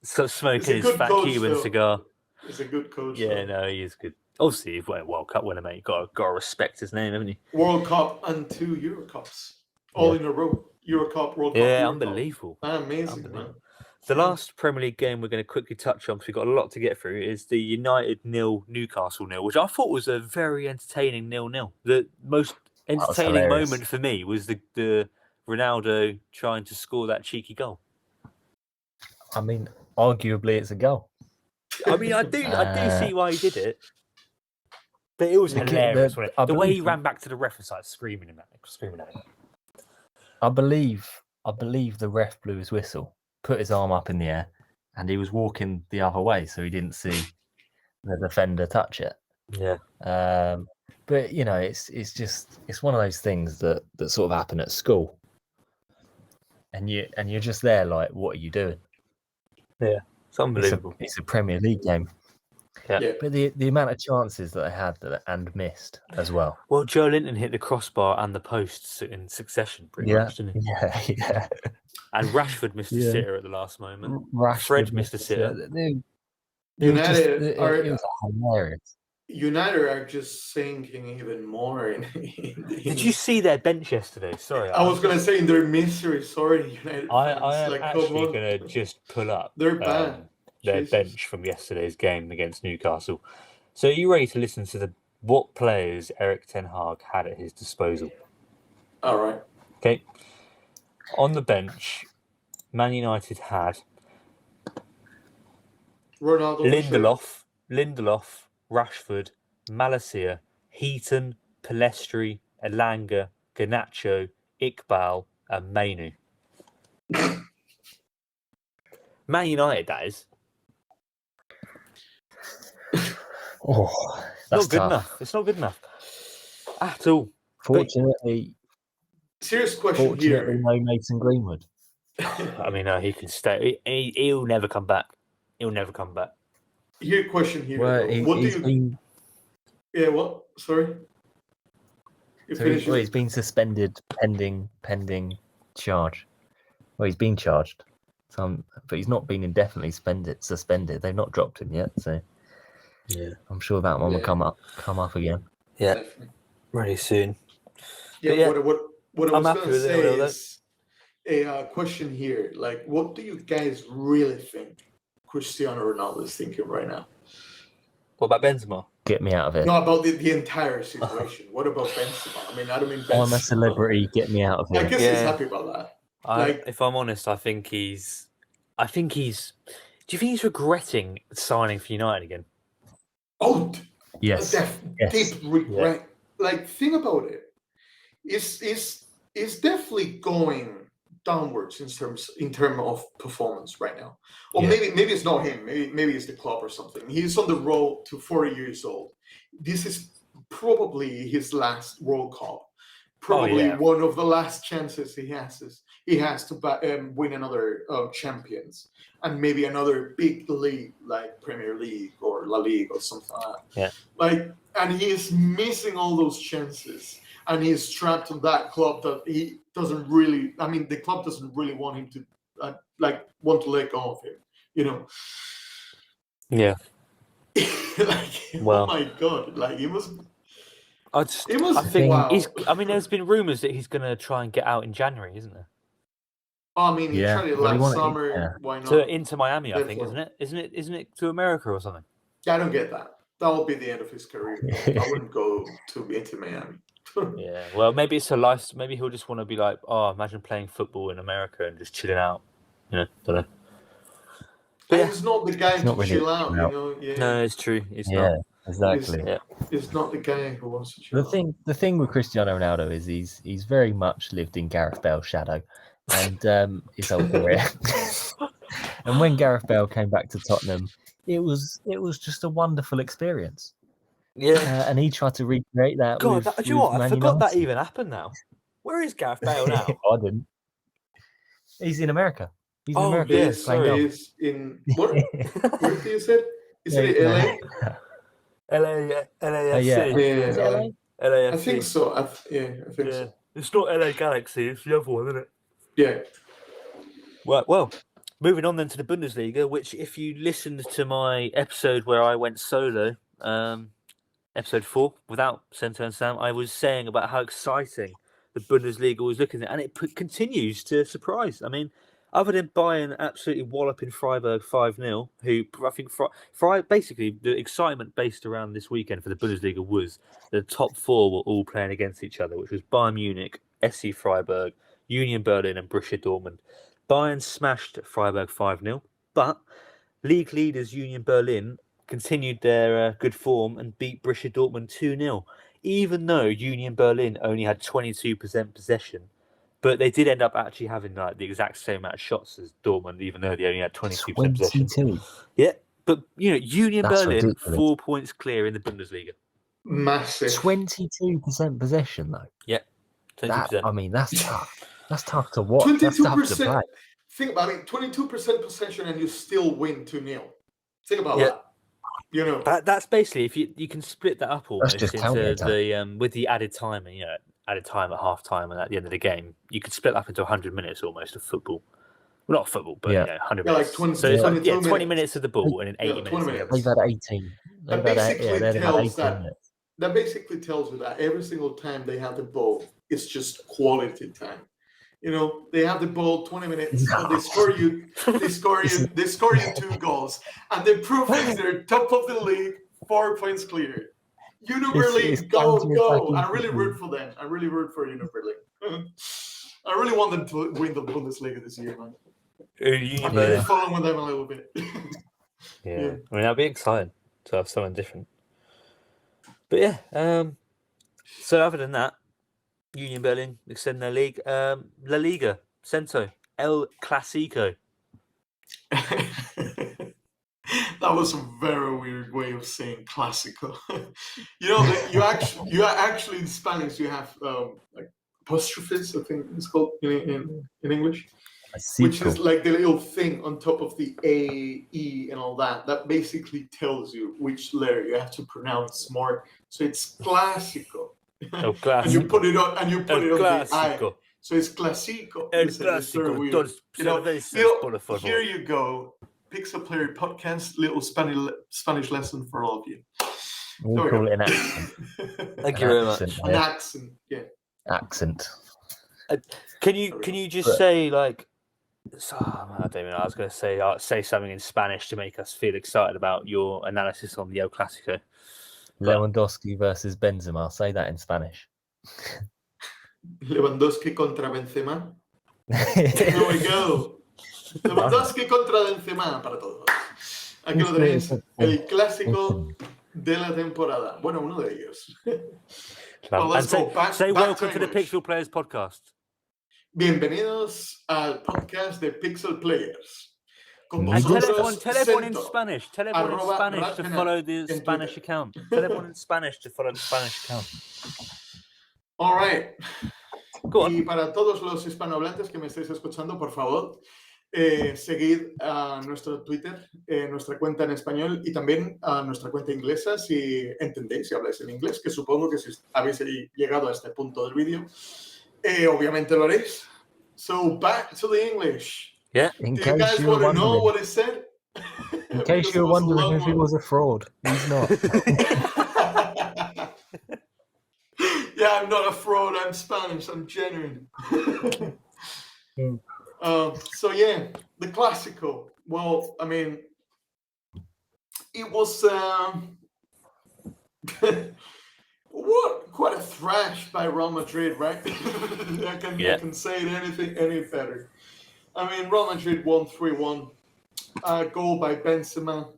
So smoking his good fat coach, Cuban though. cigar. He's a good coach. Yeah, though. no, he is good. Obviously, he's a World Cup winner, mate. You got to respect his name, haven't you? World Cup and 2 Euro Cups, all in a row. Euro Cup, World Cup. Yeah, Euro unbelievable. Cup. Amazing, man. Unbelievable. The last Premier League game we're going to quickly touch on, because we've got a lot to get through, is the United 0, Newcastle 0, which I thought was a very entertaining 0-0. The most entertaining hilarious. moment for me was the Ronaldo trying to score that cheeky goal. I mean, arguably it's a goal. I mean, I do see why he did it, but it was hilarious. Wasn't it? The way he ran back to the ref and started screaming at him. I believe the ref blew his whistle, put his arm up in the air, and he was walking the other way, so he didn't see the defender touch it. Yeah. But it's one of those things that sort of happen at school, and you're just there like, what are you doing? Yeah, it's unbelievable. It's a Premier League game. Yeah. But the amount of chances that they had and missed as well. Well, Joe Linton hit the crossbar and the posts in succession, pretty much, didn't he? Yeah. And Rashford missed a Yeah. sitter at the last moment. Rashford Fred missed a sitter. It was hilarious. United are just sinking even more. Did you see their bench yesterday? Sorry, I was gonna say in their misery. Sorry, United I fans. am Like, come actually on. going to just pull up They're bad. their Jesus. bench from yesterday's game against Newcastle. So, are you ready to listen to what players Eric Ten Hag had at his disposal? All right. Okay. On the bench, Man United had Ronaldo. for sure. Lindelof, Rashford, Malacia, Heaton, Palestri, Elanga, Garnacho, Iqbal, and Mainu. Man United, that is. Oh, that's Not good tough. enough. It's not good enough at all. Fortunately, Serious question here. no Mason Greenwood. I mean, he can stay. He'll never come back. He'll never come back. Here, question here. Well, though. What do he's you? been Yeah. What? Sorry. You finished. he's been suspended pending charge. Well, he's been charged. But he's not been indefinitely suspended. They've not dropped him yet, so Yeah, I'm sure that one will come up again. yeah, Definitely. really soon. Yeah, yeah, what I I'm was happy going to with it, say although- is a question here. Like, what do you guys really think Cristiano Ronaldo is thinking right now? What about Benzema? Get me out of it. No, about the entire situation. What about Benzema? I mean, I don't mean Benzema. I'm a celebrity. Get me out of I here. guess he's Yeah. happy about that. Like- If I'm honest, I think he's. Do you think he's regretting signing for United again? Oh, Yes. deep regret. Like, think about it. It's definitely going downwards in terms of performance right now. Or Yeah. maybe it's not him. Maybe it's the club or something. He's on the road to 40 years old. This is probably his last World Cup. Probably yeah. one of the last chances he has to win another Champions and maybe another big league like Premier League or La Liga or something like that. Yeah. Like, and he is missing all those chances, and he's trapped in that club that he doesn't really. I mean, the club doesn't really want him to want to let go of him. You know. Yeah. Oh my God! Like, he was. I think wow. there's been rumours that he's going to try and get out in January, isn't there? I mean, he Yeah. tried it Well, he last wanted- summer. yeah. Why not? To into Miami, I think, Therefore. isn't it? Isn't it to America or something? Yeah, I don't get that. That will be the end of his career. I wouldn't go into Miami. Yeah. Well, maybe it's a life. Maybe he'll just want to be like, oh, imagine playing football in America and just chilling out. You know, don't know. But And he's not the guy to not really chill out, chill you out. know. Yeah. No, it's true. It's Yeah, not. exactly. Yeah. He's not the guy who wants to chill The thing with Cristiano Ronaldo is he's very much lived in Gareth Bale's shadow, and his whole career. And when Gareth Bale came back to Tottenham, it was just a wonderful experience. Yeah. And he tried to recreate that. God, with, do you know what? I Man forgot that United. even happened now. Where is Gareth Bale now? I didn't. He's in America. He's in Oh, America. yeah, He's playing out. golf. He's in what? Where did you say? Is it Yeah. LA? LAFC. Yeah. Yeah, LA? LAFC. I think so. I think so. It's not LA Galaxy, it's the other one, isn't it? Yeah. Well, moving on then to the Bundesliga, which if you listened to my episode where I went solo, episode 4, without Sento and Sam, I was saying about how exciting the Bundesliga was looking at, and it continues to surprise. I mean, other than Bayern absolutely walloping Freiburg 5-0, who I think basically the excitement based around this weekend for the Bundesliga was the top 4 were all playing against each other, which was Bayern Munich, SC Freiburg, Union Berlin, and Borussia Dortmund. Bayern smashed Freiburg 5-0, but league leaders Union Berlin continued their good form and beat Borussia Dortmund 2-0, even though Union Berlin only had 22% possession. But they did end up actually having the exact same amount of shots as Dortmund, even though they only had 22% possession. 22. Yeah, but Union That's Berlin, ridiculous. 4 points clear in the Bundesliga. Massive. 22% possession though. Yeah, 20%. That's tough. That's tough to watch. That's tough to 22%. play. Think about it. 22% possession and you still win 2-0. Think about Yeah. that. You know. That's basically if you can split that up almost just into counter-attack. the with the added time, added time at half time and at the end of the game, you could split up into 100 minutes almost of football. Well, not football, but Yeah. 100 Yeah, like minutes. 20 so it's 22 20 minutes. minutes of the ball and then 80 Yeah, minutes. 20 of the minutes. other. They've had 18. That they've had, basically they've had tells 18 that minutes. that basically tells you that every single time they have the ball, it's just quality time. They have the ball 20 minutes and they score you 2 goals, and the proof is they're top of the league, 4 points clear. Union Berlin, it's go! counter-attacking I really football. root for them. I really root for Union Berlin. I really want them to win the Bundesliga this year, man. Union I'm Berlin. following with them a little bit. Yeah. Yeah. I mean, that'd be exciting to have someone different. But yeah, so other than that, Union Berlin extend their league. La Liga, Cento, El Clasico. That was a very weird way of saying clásico. You actually in Spanish you have like apostrophes, I think it's called in English, which is like the little thing on top of the A, E, and all that. That basically tells you which letter you have to pronounce more. So it's clásico. El And you Clásico. put it on, and you put El it on the I. Clásico. So it's clásico. El Listen, it's very Clásico. weird. Todos cervezas por favor. Here you go. Pixel Player Podcast, little Spanish lesson for all of you. We'll call it an accent. Thank you very much. An accent, yeah. Accent. Can you just say like? I don't even know. I was going to say something in Spanish to make us feel excited about your analysis on the El Clásico. Lewandowski versus Benzema. Say that in Spanish. Lewandowski contra Benzema. Here we go. Lewandowski contra Benzema para todos. Aquí lo tenéis. El clásico de la temporada. Bueno, uno de ellos. And say welcome to the Pixel Players podcast. Bienvenidos al podcast de Pixel Players. Con And vosotros, tell everyone in Cento. Spanish. Tell everyone in Arroba Spanish to Ratpenal follow the en Spanish Twitter. account. Tell everyone in Spanish to follow the Spanish account. All right. Go on. Y para todos los hispanohablantes que me estáis escuchando, por favor, seguid a nuestro Twitter, nuestra cuenta en español y también a nuestra cuenta inglesa si entendéis, si habláis en inglés, que supongo que si habéis llegado a este punto del vídeo, obviamente lo haréis. So back to the English. Yeah. Do you guys want to know what it said? In case you're wondering if he was a fraud, he's not. Yeah, I'm not a fraud. I'm Spanish. I'm genuine. So yeah, the Clásico. Well, I mean, it was quite a thrash by Real Madrid, right? I can say it any better. I mean, Real Madrid won 3-1. A goal by Benzema,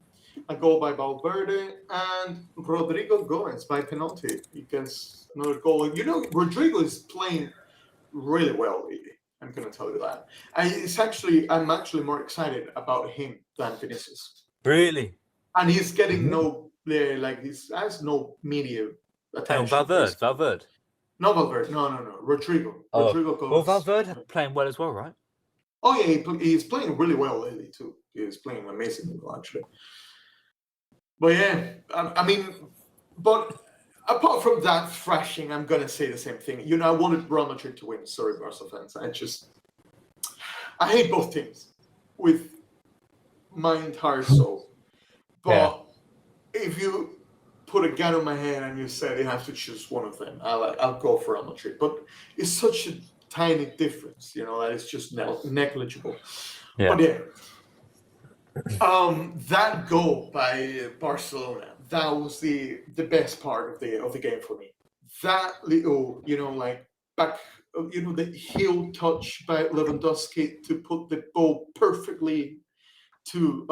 a goal by Valverde, and Rodrigo Gómez by penalty. Because another goal. Rodrigo is playing really well, really. I'm going to tell you that. I'm actually more excited about him than Vinicius. Really? And he's getting he has no media attention. Valverde. No, Valverde. No. Rodrigo. Oh. Rodrigo Gómez. Well, Valverde playing well as well, right? Oh yeah, he's playing really well lately too. He's playing amazingly well, actually. But yeah, I mean, but apart from that thrashing, I'm gonna say the same thing. I wanted Real Madrid to win. Sorry, Barca fans. I hate both teams with my entire soul. But if you put a gun on my head and you said you have to choose one of them, I'll go for Real Madrid. But it's such a tiny difference, that it's just negligible. Yeah. But yeah, that goal by Barcelona, that was the best part of the game for me. That little, the heel touch by Lewandowski to put the ball perfectly to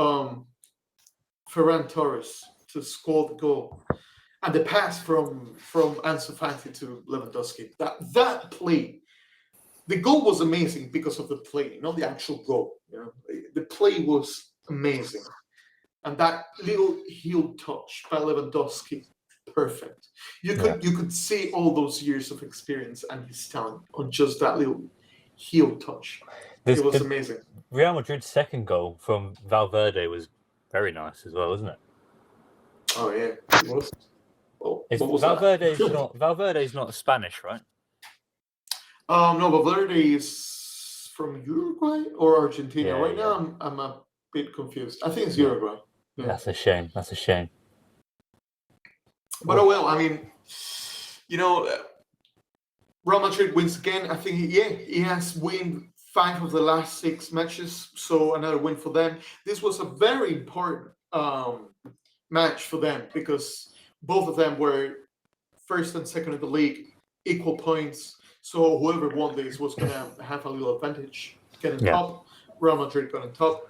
Ferran Torres to score the goal, and the pass from Ansu Fati to Lewandowski. That play. The goal was amazing because of the play, not the actual goal. The play was amazing, and that little heel touch by Lewandowski, perfect. You could see all those years of experience and his talent on just that little heel touch. It was amazing. Real Madrid's second goal from Valverde was very nice as well, wasn't it? Oh yeah, it was. Valverde's not Spanish, right? No, Valverde is from Uruguay or Argentina. Yeah, right now, I'm a bit confused. I think it's Uruguay. Yeah. That's a shame. But oh well, I mean, you know, Real Madrid wins again. I think, he has won 5 of the last 6 matches, so another win for them. This was a very important match for them because both of them were first and second in the league, equal points. So whoever won this was going to have a little advantage, get on top. Real Madrid got on top.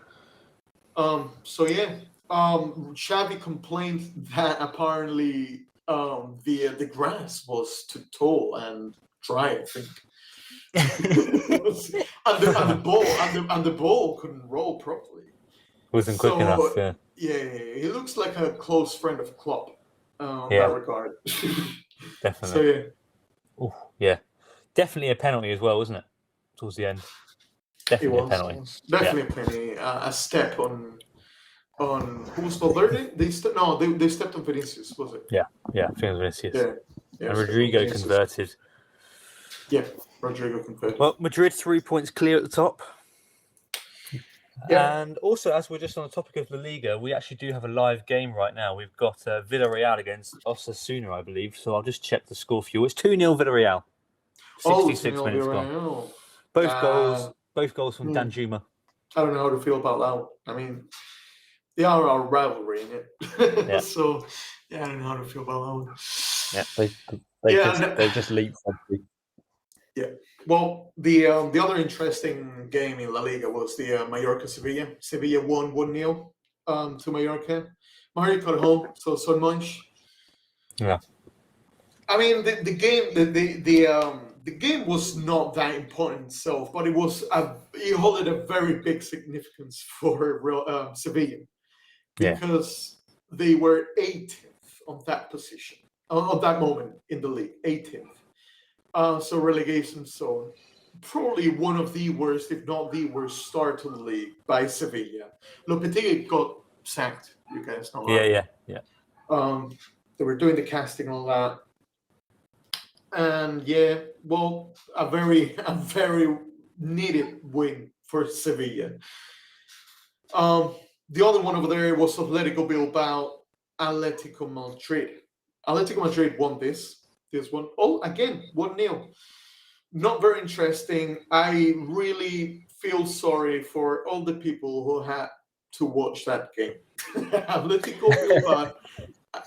Xavi complained that apparently the grass was too tall and dry, I think. and the ball couldn't roll properly. Wasn't quick enough. Yeah. Yeah, he looks like a close friend of Klopp in that regard. Definitely. So Ooh, yeah. Definitely a penalty as well, wasn't it? Towards the end. Definitely a penalty. Definitely a penalty. A step on who was Valverde? They stepped on Vinicius, was it? Yeah, I think it was Vinicius. Yeah. And Rodrigo converted. Yeah, Rodrigo converted. Well, Madrid 3 points clear at the top. Yeah. And also, as we're just on the topic of La Liga, we actually do have a live game right now. We've got Villarreal against Osasuna, I believe. So I'll just check the score for you. It's 2-0 Villarreal. 66 minutes gone. Both goals from Danjuma. I don't know how to feel about that. I mean, they are our rivalry, isn't it? Yeah. So, I don't know how to feel about that. Yeah, they just leaped. Yeah. Well, the other interesting game in La Liga was the Mallorca-Sevilla. Sevilla won 1-0 to Mallorca. Mallorca at home, so much. Yeah. I mean, the game was not that important itself, but it held a very big significance for Sevilla because they were 18th on that position, on that moment in the league, 18th. So relegation zone. Probably one of the worst, if not the worst, start to the league by Sevilla. Lopetegui got sacked. You guys know that. Yeah. They were doing the casting and all that. And a very needed win for Sevilla. The other one over there was Atletico Bilbao, Atletico Madrid. Atletico Madrid won this one. Oh, again, 1-0. Not very interesting. I really feel sorry for all the people who had to watch that game. Atletico Bilbao.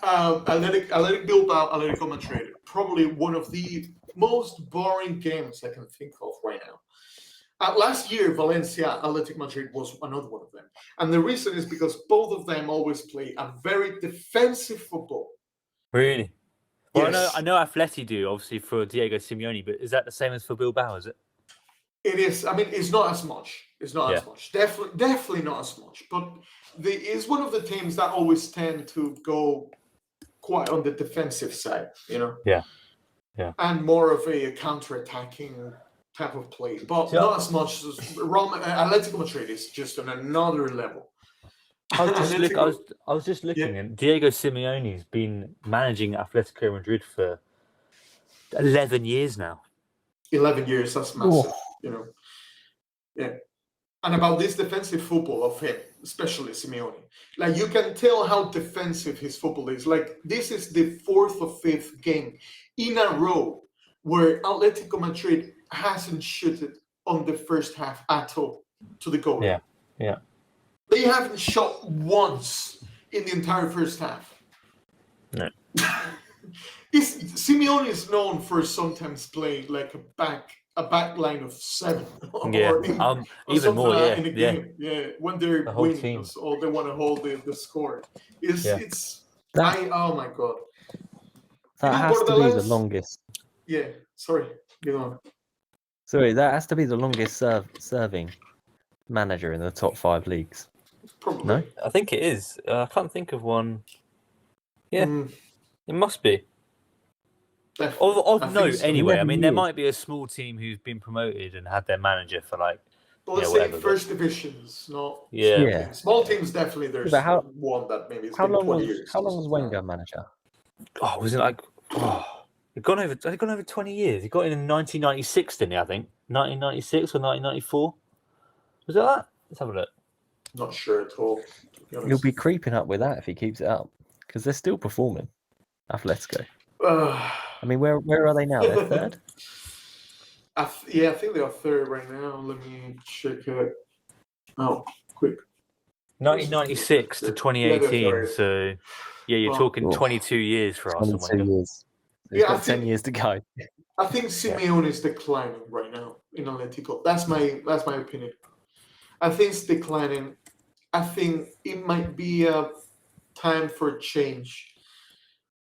Athletic Bilbao, Atletico Madrid, probably one of the most boring games I can think of right now. Last year, Valencia, Athletic Madrid was another one of them. And the reason is because both of them always play a very defensive football. Really? Well, Yes. I know Atleti do, obviously, for Diego Simeone, but is that the same as for Bilbao, is it? It is. I mean, it's not as much. It's not as much. Definitely not as much. But it's one of the teams that always tend to go quite on the defensive side, you know? Yeah. And more of a counter-attacking type of play. But not as much as Atletico Madrid is just on another level. I was just looking, and Diego Simeone's been managing Atletico Madrid for 11 years now. 11 years, that's massive, you know. Yeah. And about this defensive football of him, especially Simeone, like you can tell how defensive his football is. Like this is the 4th or 5th game in a row where Atletico Madrid hasn't shooted on the first half at all to the goal. Yeah. They haven't shot once in the entire first half. No. Simeone is known for sometimes playing like a back line of 7. Even more, in a game. When they're the whole winning, team. or they want to hold the score. Oh my god. That has to be the longest. Yeah, sorry. Go on. Sorry, that has to be the longest serving manager in the top 5 leagues. Probably. No? I think it is. I can't think of one. Yeah, it must be. Of note, anyway. I mean, there might be a small team who's been promoted and had their manager for like. Well, let's say first divisions, not. Yeah. Small teams definitely. There's one that maybe. It's how been long 20 was years. how long was Wenger manager? Oh, was it like? It gone over 20 years. He got in 1996, didn't he? I think 1996 or 1994. Was it that? Let's have a look. Not sure at all. He'll be creeping up with that if he keeps it up because they're still performing. Atletico. Uh, I mean, where are they now? They're third. I think they are third right now. Let me check it. Oh, quick. 1996 to Yeah, they're 2018. third. So, yeah, you're Well, talking Oh. 22 years for Arsenal. 22 Wenger. years. It's Yeah, I got 10 think- years to go. I think Simeone is declining right now in Atletico. That's my opinion. I think it's declining. I think it might be a time for a change.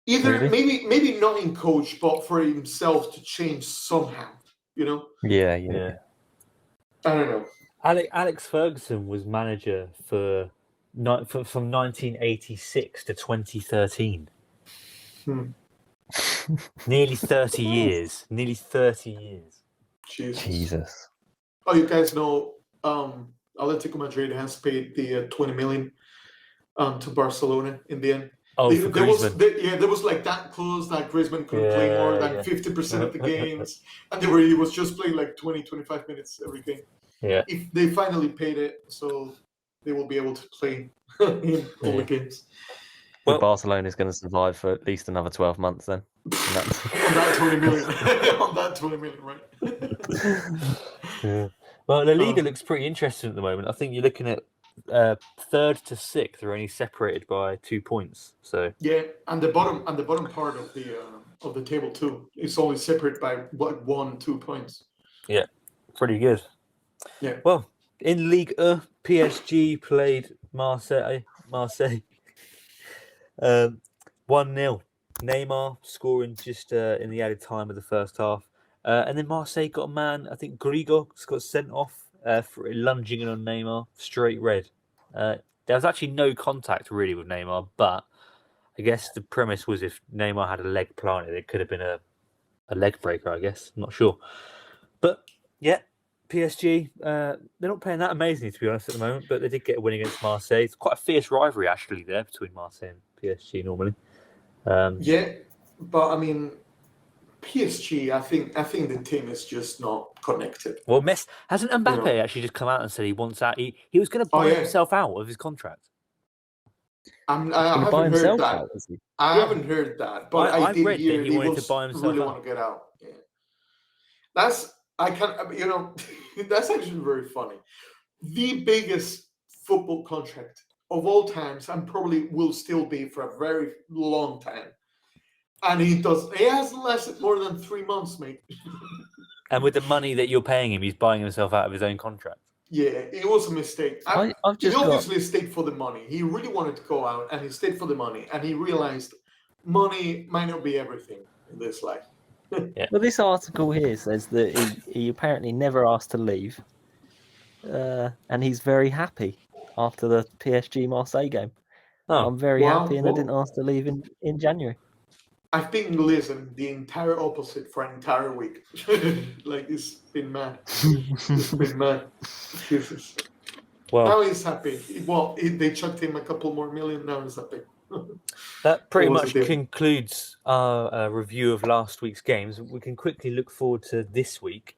Either Really? maybe not in coach, but for himself to change somehow. You know, Yeah. Yeah. I don't know. Alex Ferguson was manager from 1986 to 2013. Hmm. Nearly 30 years. Nearly 30 years. Jesus. Oh, you guys know, Atletico Madrid has paid the 20 million to Barcelona in the end. Oh, for Griezmann. There was like that close that Griezmann couldn't play more than Yeah. 50% of the games, and he was just playing like 20-25 minutes every game. Yeah. If they finally paid it, so they will be able to play in all the games. Well- Barcelona is going to survive for at least another 12 months then. And that's- On that 20 million, on that 20 million, right? Yeah. Well, La Liga looks pretty interesting at the moment. I think you're looking at third to sixth are only separated by 2 points. So Yeah, and the bottom part of the table too is only separate by 1-2 points. pretty good. Yeah. Well, in Ligue 1, PSG played Marseille. 1-0. Neymar scoring just in the added time of the first half. And then Marseille got a man, I think Grigo, got sent off for lunging in on Neymar, straight red. There was actually no contact really with Neymar, but I guess the premise was if Neymar had a leg planted, it could have been a leg breaker, I guess. I'm not sure. But yeah, PSG, they're not playing that amazingly, to be honest, at the moment, but they did get a win against Marseille. It's quite a fierce rivalry, actually, there between Marseille and PSG normally. Yeah, but I mean, PSG, I think the team is just not connected. Well, hasn't Mbappe actually just come out and said he wants out? He was going to buy himself out of his contract. I Gonna buy haven't heard himself that. out, is he? I haven't heard that, but I I did read hear that he wanted to buy himself really out. want to get out. Yeah. That's that's actually very funny. The biggest football contract of all times, and probably will still be for a very long time. And he hasn't lasted more than 3 months, mate. And with the money that you're paying him, he's buying himself out of his own contract. Yeah, it was a mistake. I've He just got... obviously stayed for the money. He really wanted to go out, and he stayed for the money. And he realized money might not be everything in this life. Well, this article here says that he apparently never asked to leave. And he's very happy after the PSG Marseille game. Oh, I'm very Wow, happy and I well- didn't ask to leave in January. I've been listening the entire opposite for an entire week. Like, it's been mad. It's been mad. Jesus. well, Now he's happy. Well, they chucked him a couple more million. Now he's happy. that pretty What was much it? concludes our review of last week's games. We can quickly look forward to this week.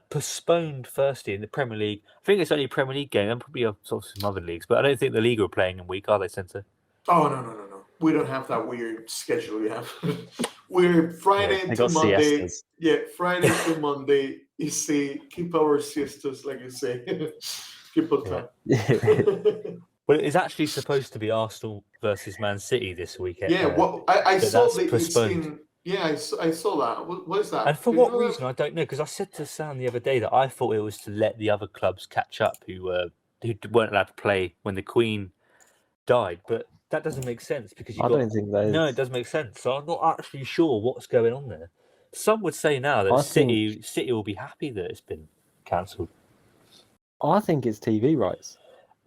Postponed firstly in the Premier League. I think it's only a Premier League game and probably sort of some other leagues, but I don't think the league are playing in week, are they, Centre? Oh, no. We don't have that weird schedule we have. We're Friday They to got Monday. siestas. Yeah, Friday to Monday. You see, keep our siestas, like you say. Keep on time. Well, it's actually supposed to be Arsenal versus Man City this weekend. Yeah, well, I but saw that's that it's postponed. been. Yeah, I saw that. What is that? And for Do you what know that? reason, I don't know, because I said to Sam the other day that I thought it was to let the other clubs catch up who weren't allowed to play when the Queen died, but that doesn't make sense because I don't think those. No, it doesn't make sense. So I'm not actually sure what's going on there. Some would say now that I City will be happy that it's been cancelled. I think it's TV rights.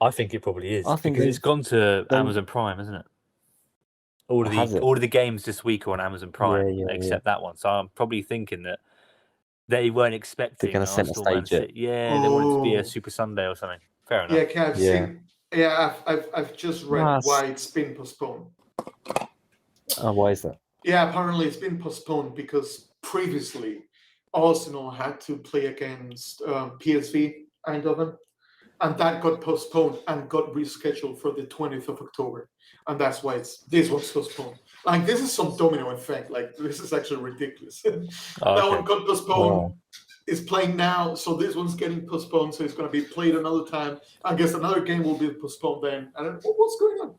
I think it probably is. I think because it's gone to they- Amazon Prime, isn't it? All of Has it? the games this week are on Amazon Prime, Yeah, except that one. So I'm probably thinking that they weren't expecting gonna centre Arsenal Man stage it. City. Yeah, they wanted it to be Oh. a Super Sunday or something. Fair enough. Yeah, okay, I've Yeah. seen. Yeah, I've just read Nice. why it's been postponed. Oh, why is that? Yeah, apparently it's been postponed because previously Arsenal had to play against PSV Eindhoven, and that got postponed and got rescheduled for the 20th of October, and that's why this was postponed. Like this is some domino effect. Like this is actually ridiculous. Oh, That okay. one got postponed. Wow. Is playing now, so this one's getting postponed. So it's going to be played another time. I guess another game will be postponed then. I don't know what's going on.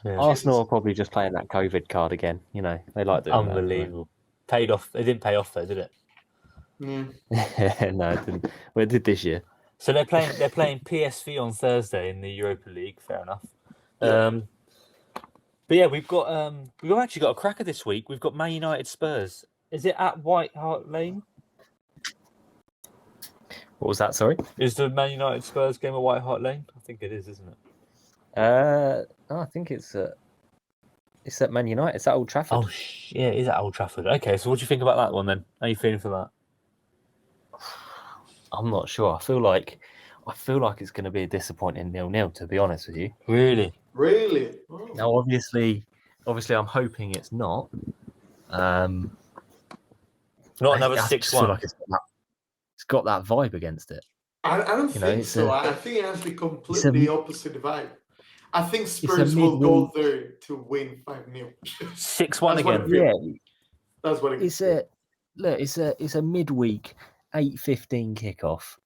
Yeah. Arsenal are probably just playing that COVID card again. You know, they like doing that. Unbelievable. Paid off. It didn't pay off though, did it? Yeah. No, it didn't. Well, it did this year. So they're playing PSV on Thursday in the Europa League. Fair enough. Yeah. But yeah, we've actually got a cracker this week. We've got Man United Spurs. Is it at White Hart Lane? What was that? Sorry. Is the Man United Spurs game at White Hart Lane? I think it is, isn't it? I think it's at Man United. It's at Old Trafford. Oh, yeah, it is at Old Trafford. Okay, so what do you think about that one then? How are you feeling for that? I'm not sure. I feel like it's going to be a disappointing 0-0. To be honest with you. Really? Really? Oh. Now, obviously, I'm hoping it's not. Not another I just feel 6-1. like it's got that vibe against it. I don't You know, think it's so. a- I think it has the completely opposite vibe. I think a Spurs will go midweek- there to win 5-0. 6-1 That's what again. I feel. Yeah, That's what it it's a midweek 8:15 kickoff.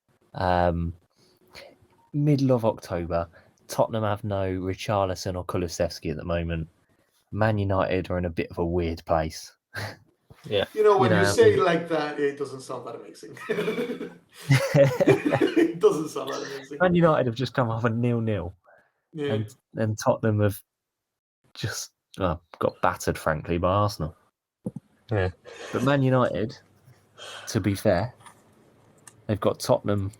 Middle of October. Tottenham have no Richarlison or Kulusevski at the moment. Man United are in a bit of a weird place. You know, when You you know, say it like that, it doesn't sound that amazing. It doesn't sound that amazing. Man United have just come off a 0-0, Yeah. and Tottenham have just got battered, frankly, by Arsenal. Yeah. But Man United, to be fair, they've got Tottenham,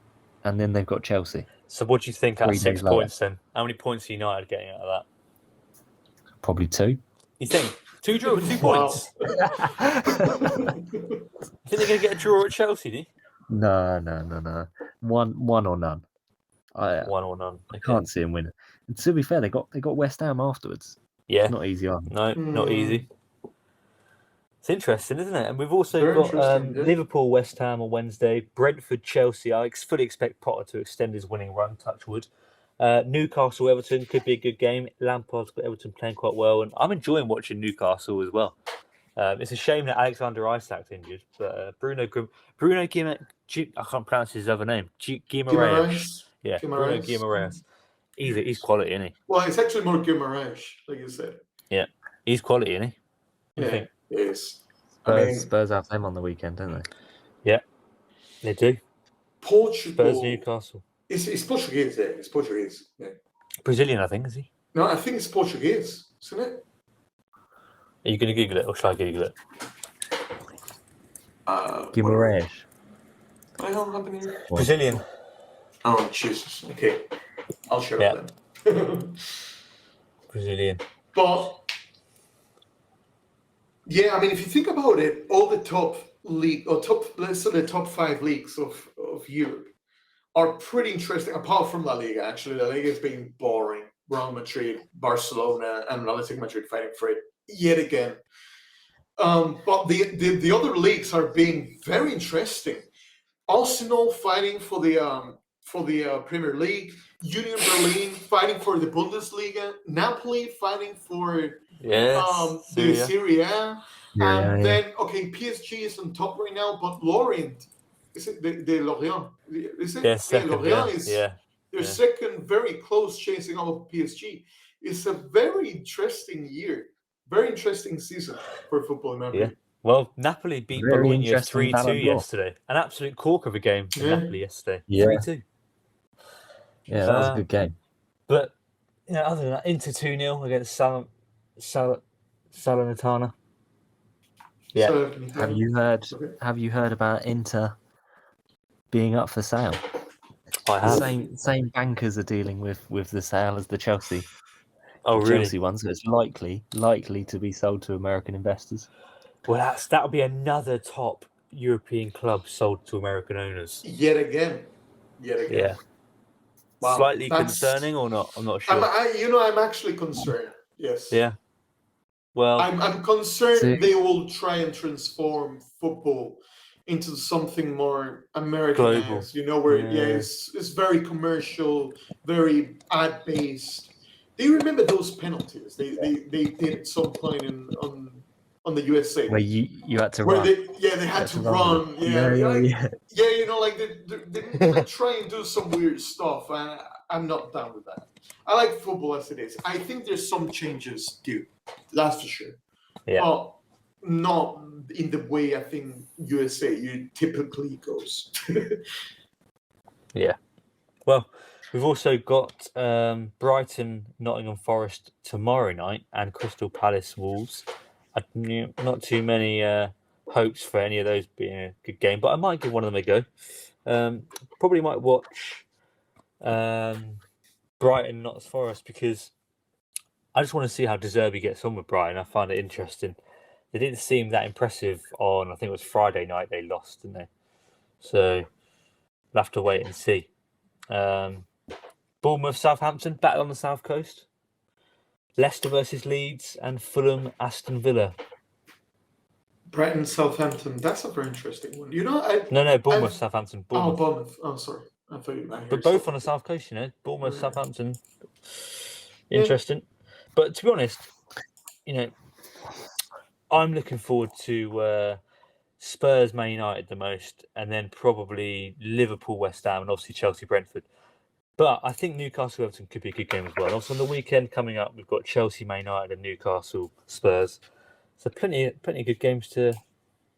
and then they've got Chelsea. So what do you think out 3 of 6 days later. points then? How many points are United getting out of that? Probably 2. You think? 2 Wow. points? You think they're going to get a draw at Chelsea, do you? No. One or none. I 1 or none. Okay. can't see them winning. And to be fair, they got West Ham afterwards. Yeah. It's not easy, are they? No, not easy. It's interesting, isn't it? And we've also Very got interesting, yeah. Liverpool, West Ham on Wednesday, Brentford, Chelsea. I fully expect Potter to extend his winning run, touch wood. Newcastle, Everton could be a good game. Lampard's got Everton playing quite well, and I'm enjoying watching Newcastle as well. It's a shame that Alexander Isak's injured, but Bruno Guimaraes, I can't pronounce his other name. Guimaraes. Guimaraes. Yeah, Bruno Guimaraes. He's quality, isn't he? Well, it's actually more Guimaraes, like you said. He's quality, isn't he? What do you Yeah, think? it is. I mean, Spurs have them on the weekend, don't they? They do. Portugal. Spurs, Newcastle. It's Portuguese, yeah. It's Portuguese. Yeah. Brazilian, I think, is he? No, I think it's Portuguese, isn't it? Are you going to Google it, or shall I Google it? Guimaraes. What the hell happened here? Brazilian. Oh, Jesus. Okay. I'll shut Yeah. up then. Brazilian. But yeah, I mean, if you think about it, all the top league or let's say the top 5 leagues of Europe are pretty interesting. Apart from La Liga, actually, La Liga has been boring. Real Madrid, Barcelona, and Athletic Madrid fighting for it yet again. But the other leagues are being very interesting. Arsenal fighting for the Premier League, Union Berlin fighting for the Bundesliga, Napoli fighting for the Serie A, and then PSG is on top right now, but Lorient, is it the Lorient? Is it? Yeah, second, Lorient yeah. is Yeah. their second, very close chasing of PSG. It's a very interesting year, very interesting season for football in my opinion. Well, Napoli beat Very Bologna interesting 3-2 Ballon d'Or. yesterday. An absolute corker of a game for Yeah. Napoli yesterday. Yeah. 3-2. Yeah, that was a good game. But other than that, Inter 2-0 against Salernitana. Yeah. So, Have you heard about Inter being up for sale? I The have. same bankers are dealing with the sale as the Chelsea. Oh, the really? Chelsea one, so it's likely to be sold to American investors. Well, that'll be another top European club sold to American owners. Yet again. Yeah. Wow, Slightly that's- concerning or not? I'm not sure. I'm actually concerned. Yes. Yeah. Well, I'm concerned See- they will try and transform football into something more Americanized. Global. Where Yeah. it's very commercial, very ad based. Do you remember those penalties? They did at some point on the USA. Where you had to Where run. they had to run. Yeah, you know, like they like try and do some weird stuff, and I'm not down with that. I like football as it is. I think there's some changes due, that's for sure. Yeah. But not in the way I think USA typically goes. Yeah. Well, we've also got Brighton, Nottingham Forest tomorrow night, and Crystal Palace Wolves. Not too many hopes for any of those being a good game, but I might give one of them a go. Probably might watch Brighton, Nottingham Forest, because I just want to see how De Zerbi gets on with Brighton. I find it interesting. They didn't seem that impressive on, I think it was Friday night they lost, didn't they? So we'll have to wait and see. Bournemouth, Southampton, battle on the South Coast. Leicester versus Leeds, and Fulham, Aston Villa. Brighton, Southampton. That's a very interesting one. You know, No, Bournemouth, Southampton. Bournemouth. Oh, Bournemouth. Oh, sorry. I thought you meant. But both on the South Coast, you know. Bournemouth, Southampton. Interesting. But to be honest, you know, I'm looking forward to Spurs, Man United the most, and then probably Liverpool, West Ham, and obviously Chelsea, Brentford. But I think Newcastle, Everton could be a good game as well. And also on the weekend coming up, we've got Chelsea, Man United, and Newcastle, Spurs. So plenty of good games to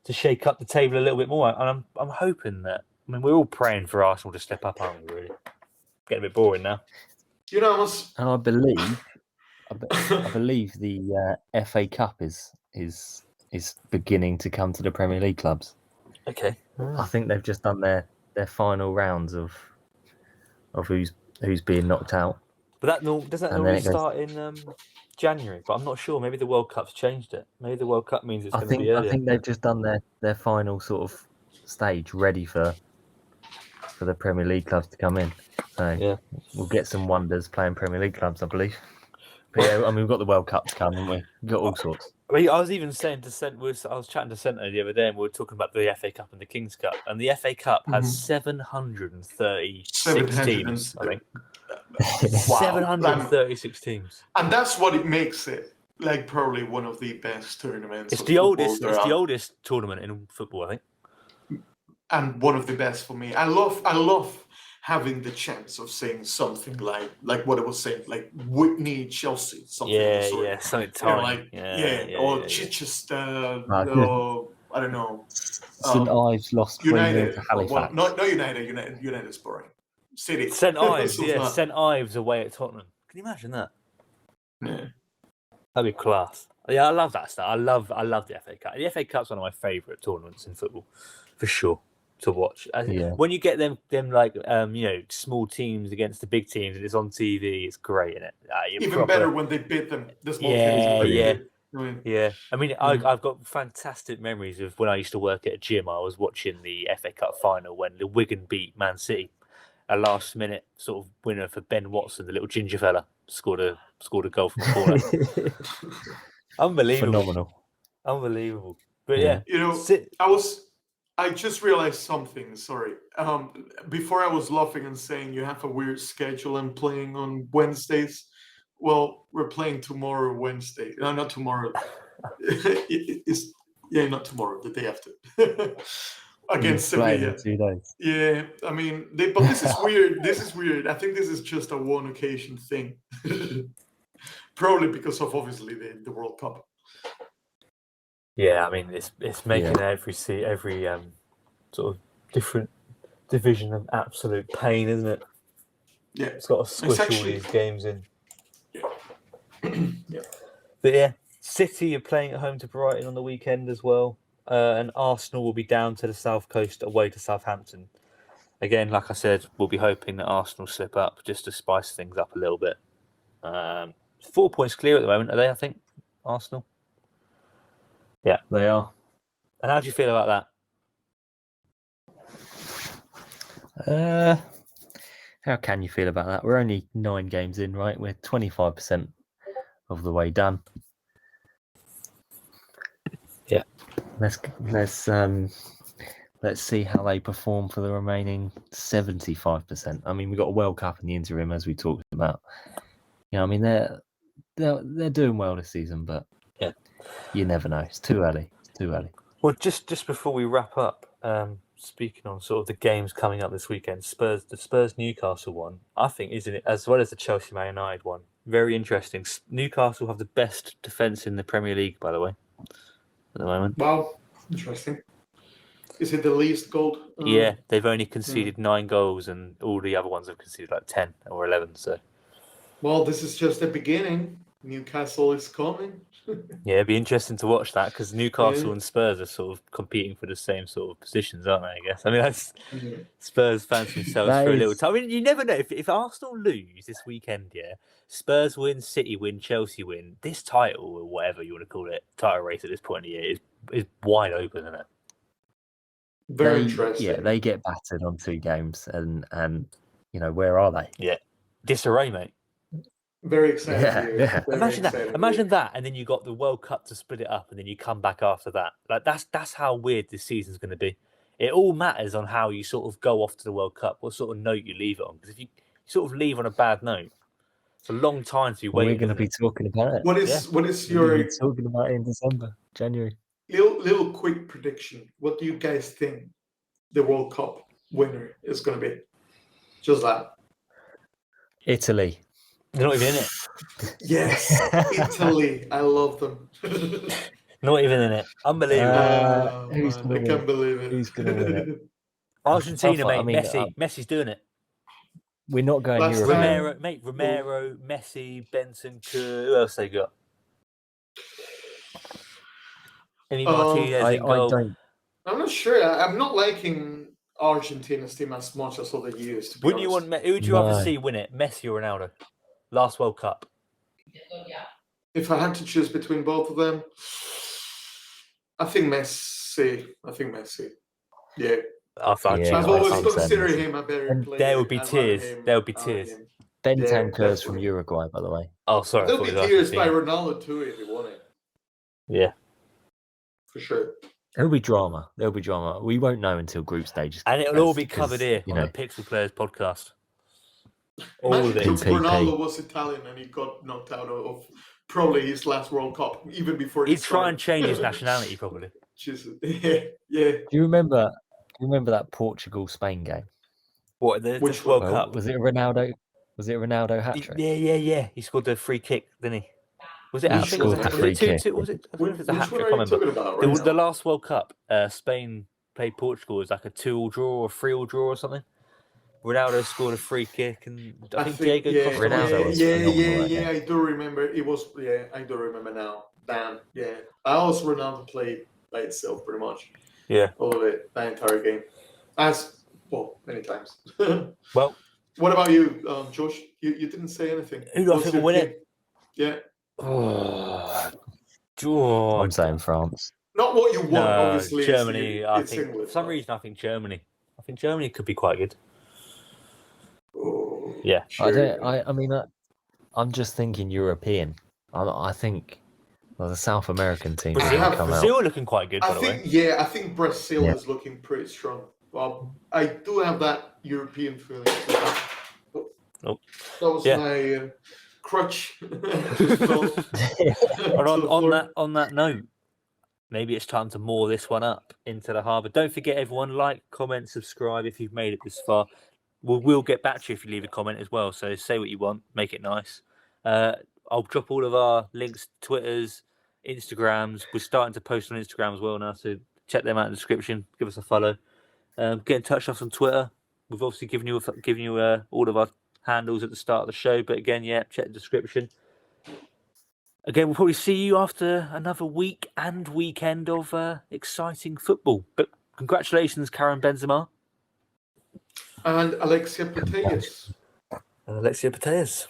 shake up the table a little bit more. And I'm hoping that. I mean, we're all praying for Arsenal to step up, aren't we? Really, getting a bit boring now. You know, and I believe the FA Cup is beginning to come to the Premier League clubs. Okay. I think they've just done their final rounds of who's being knocked out. But that doesn't normally start in January? But I'm not sure. Maybe the World Cup's changed it. Maybe the World Cup means it's going to be earlier. I think they've just done their final sort of stage, ready for the Premier League clubs to come in. So we'll get some wonders playing Premier League clubs, I believe. But yeah, I mean, we've got the World Cup to come, haven't we? We've got all sorts. I was even saying to I was chatting to Sento the other day, and we were talking about the FA Cup and the Kings Cup, and the FA Cup has 736 teams, I think. Wow. 736 teams, and that's what it makes it like probably one of the best tournaments. It's the oldest. It's the oldest tournament in football, I think, and one of the best for me. I love having the chance of saying something like what I was saying, like Whitney, Chelsea, something. Something tiny, or Chichester, or I don't know. St Ives lost United to Halifax. No, United's boring. City. St Ives, St Ives away at Tottenham. Can you imagine that? Yeah, that'd be class. Yeah, I love that stuff. I love the FA Cup. The FA Cup's one of my favourite tournaments in football, for sure, to watch. When you get them like small teams against the big teams and it's on TV, it's great, isn't it? Even better when they beat them. The small teams. Yeah. I mean, I've got fantastic memories of when I used to work at a gym. I was watching the FA Cup final when the Wigan beat Man City. A last-minute sort of winner for Ben Watson, the little ginger fella, scored a goal from the corner. Unbelievable. But yeah, I just realized something. Sorry. Before I was laughing and saying you have a weird schedule and playing on Wednesdays. Well, we're playing tomorrow, Wednesday. No, not tomorrow. Not tomorrow. The day after. Against Sevilla. 2 days. Yeah, I mean, but this is weird. I think this is just a one occasion thing. Probably because of obviously the World Cup. Yeah, I mean, it's making every sort of different division of absolute pain, isn't it? Yeah, it's got to squish all these games in. Yeah. But yeah, City are playing at home to Brighton on the weekend as well. And Arsenal will be down to the South Coast away to Southampton. Again, like I said, we'll be hoping that Arsenal slip up just to spice things up a little bit. 4 points clear at the moment, are they, I think, Arsenal? Yeah. They are. And how do you feel about that? How can you feel about that? We're only 9 games in, right? We're 25% of the way done. Yeah. Let's see how they perform for the remaining 75%. I mean, we've got a World Cup in the interim, as we talked about. You know, I mean, they're doing well this season, but Yeah. you never know. It's too early. It's too early. Well, just before we wrap up, speaking on sort of the games coming up this weekend, the Spurs Newcastle one, I think, isn't it, as well as the Chelsea Man United one, very interesting. Newcastle have the best defence in the Premier League, by the way, at the moment. Wow, interesting. Is it the least goal? Yeah, they've only conceded 9 goals, and all the other ones have conceded like 10 or 11. So, Well, this is just the beginning. Newcastle is coming. yeah, it'd be interesting to watch that because Newcastle Yeah. and Spurs are sort of competing for the same sort of positions, aren't they? I guess. I mean, that's Spurs fans themselves That for a little is- time. I mean, you never know. If Arsenal lose this weekend, yeah, Spurs win, City win, Chelsea win, this title or whatever you want to call it, title race at this point of the year is wide open, isn't it? Very They- interesting. Yeah, they get battered on 2 games, and you know, where are they? Disarray, mate. Very exciting. Yeah, year. yeah. Very Imagine that. exciting Imagine year. that, and then you got the World Cup to split it up, and then you come back after that. Like that's how weird this season's going to be. It all matters on how you sort of go off to the World Cup, what sort of note you leave it on. Because if you sort of leave on a bad note, it's a long time to be We're waiting. going to be talking about it. What is We're gonna your be talking about it in December, January. little quick prediction? What do you guys think the World Cup winner is going to be? Just that. Italy. They're not even in it. Yes, Italy. I love them. Not even in it. Unbelievable. Who's man, gonna I win can't it? believe it. Who's gonna win it? Argentina, tough, mate. I mean, Messi's doing it. We're not going Last Europe. time- Romero, Messi, Benson, who else they got? Emi Martinez I in goal. don't. I'm not sure. I'm not liking Argentina's team as much as other years. To be Wouldn't you honest. want? Who would you rather No. see win it, Messi or Ronaldo? Last World Cup. If I had to choose between both of them, I think Messi. Yeah, Yeah, I've I always think so, considered Messi. him a better And player. there would be I'd rather tears. him There would be than tears. him. Bentancur's that's from what- Uruguay, by the way. Oh, sorry. I There'll thought be it was tears by Argentina. Ronaldo too if he won it, Yeah. for sure. There'll be drama. There'll be drama. We won't know until group stages. And it'll all be because, covered here you on know, the Pixel Players podcast. All Imagine of it. if PP. Ronaldo was Italian and he got knocked out of probably his last World Cup, even before He'd try and change his nationality, probably. Jesus. Yeah. Do you remember that Portugal-Spain game? What, the Which World one? Cup? Was it a Ronaldo? Was it a Ronaldo hat trick? Yeah. He scored the free kick, didn't he? Was it? He I think scored was that it free 2-2? kick. Was it? I don't know if it's a Which hat one trick. I are can't you remember. talking about right The now? last World Cup, Spain played Portugal. It was like a 2-2 draw or 3-3 draw or something. Ronaldo scored a free kick, and I think Diego Costa. Ronaldo was phenomenal that game. I do remember. It was. Yeah, I do remember now. Damn. Yeah, I also Ronaldo played by itself pretty much. Yeah. All of it, the entire game, as well many times. Well, What about you, Josh? You didn't say anything. Who do I What's think your will win team? it? Yeah, I'm saying France. not what you want. No, Obviously, it's Germany. you- I it's think England, for some but- reason I think Germany. I think Germany could be quite good. Oh, Yeah. sure. I mean, I'm just thinking European. I think the South American team Brazil, have- come Brazil out. are looking quite good, by the way. I think Brazil Yeah. is looking pretty strong. Well, I do have that European feeling. Nope. That was Yeah. my crutch. Just fell And to the floor. on that note, maybe it's time to moor this one up into the harbour. Don't forget, everyone, like, comment, subscribe if you've made it this far. We'll get back to you if you leave a comment as well. So say what you want, make it nice. I'll drop all of our links, Twitters, Instagrams. We're starting to post on Instagram as well now, so check them out in the description. Give us a follow. Get in touch with us on Twitter. We've obviously given you all of our handles at the start of the show, but again, check the description. Again, we'll probably see you after another week and weekend of exciting football. But congratulations, Karim Benzema And Alexia Putellas. and Alexia Putellas.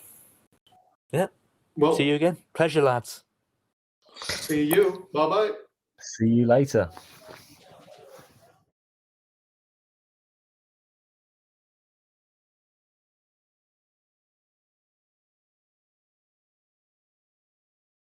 Well, See you again. Pleasure, lads. see you. Bye bye. See you later.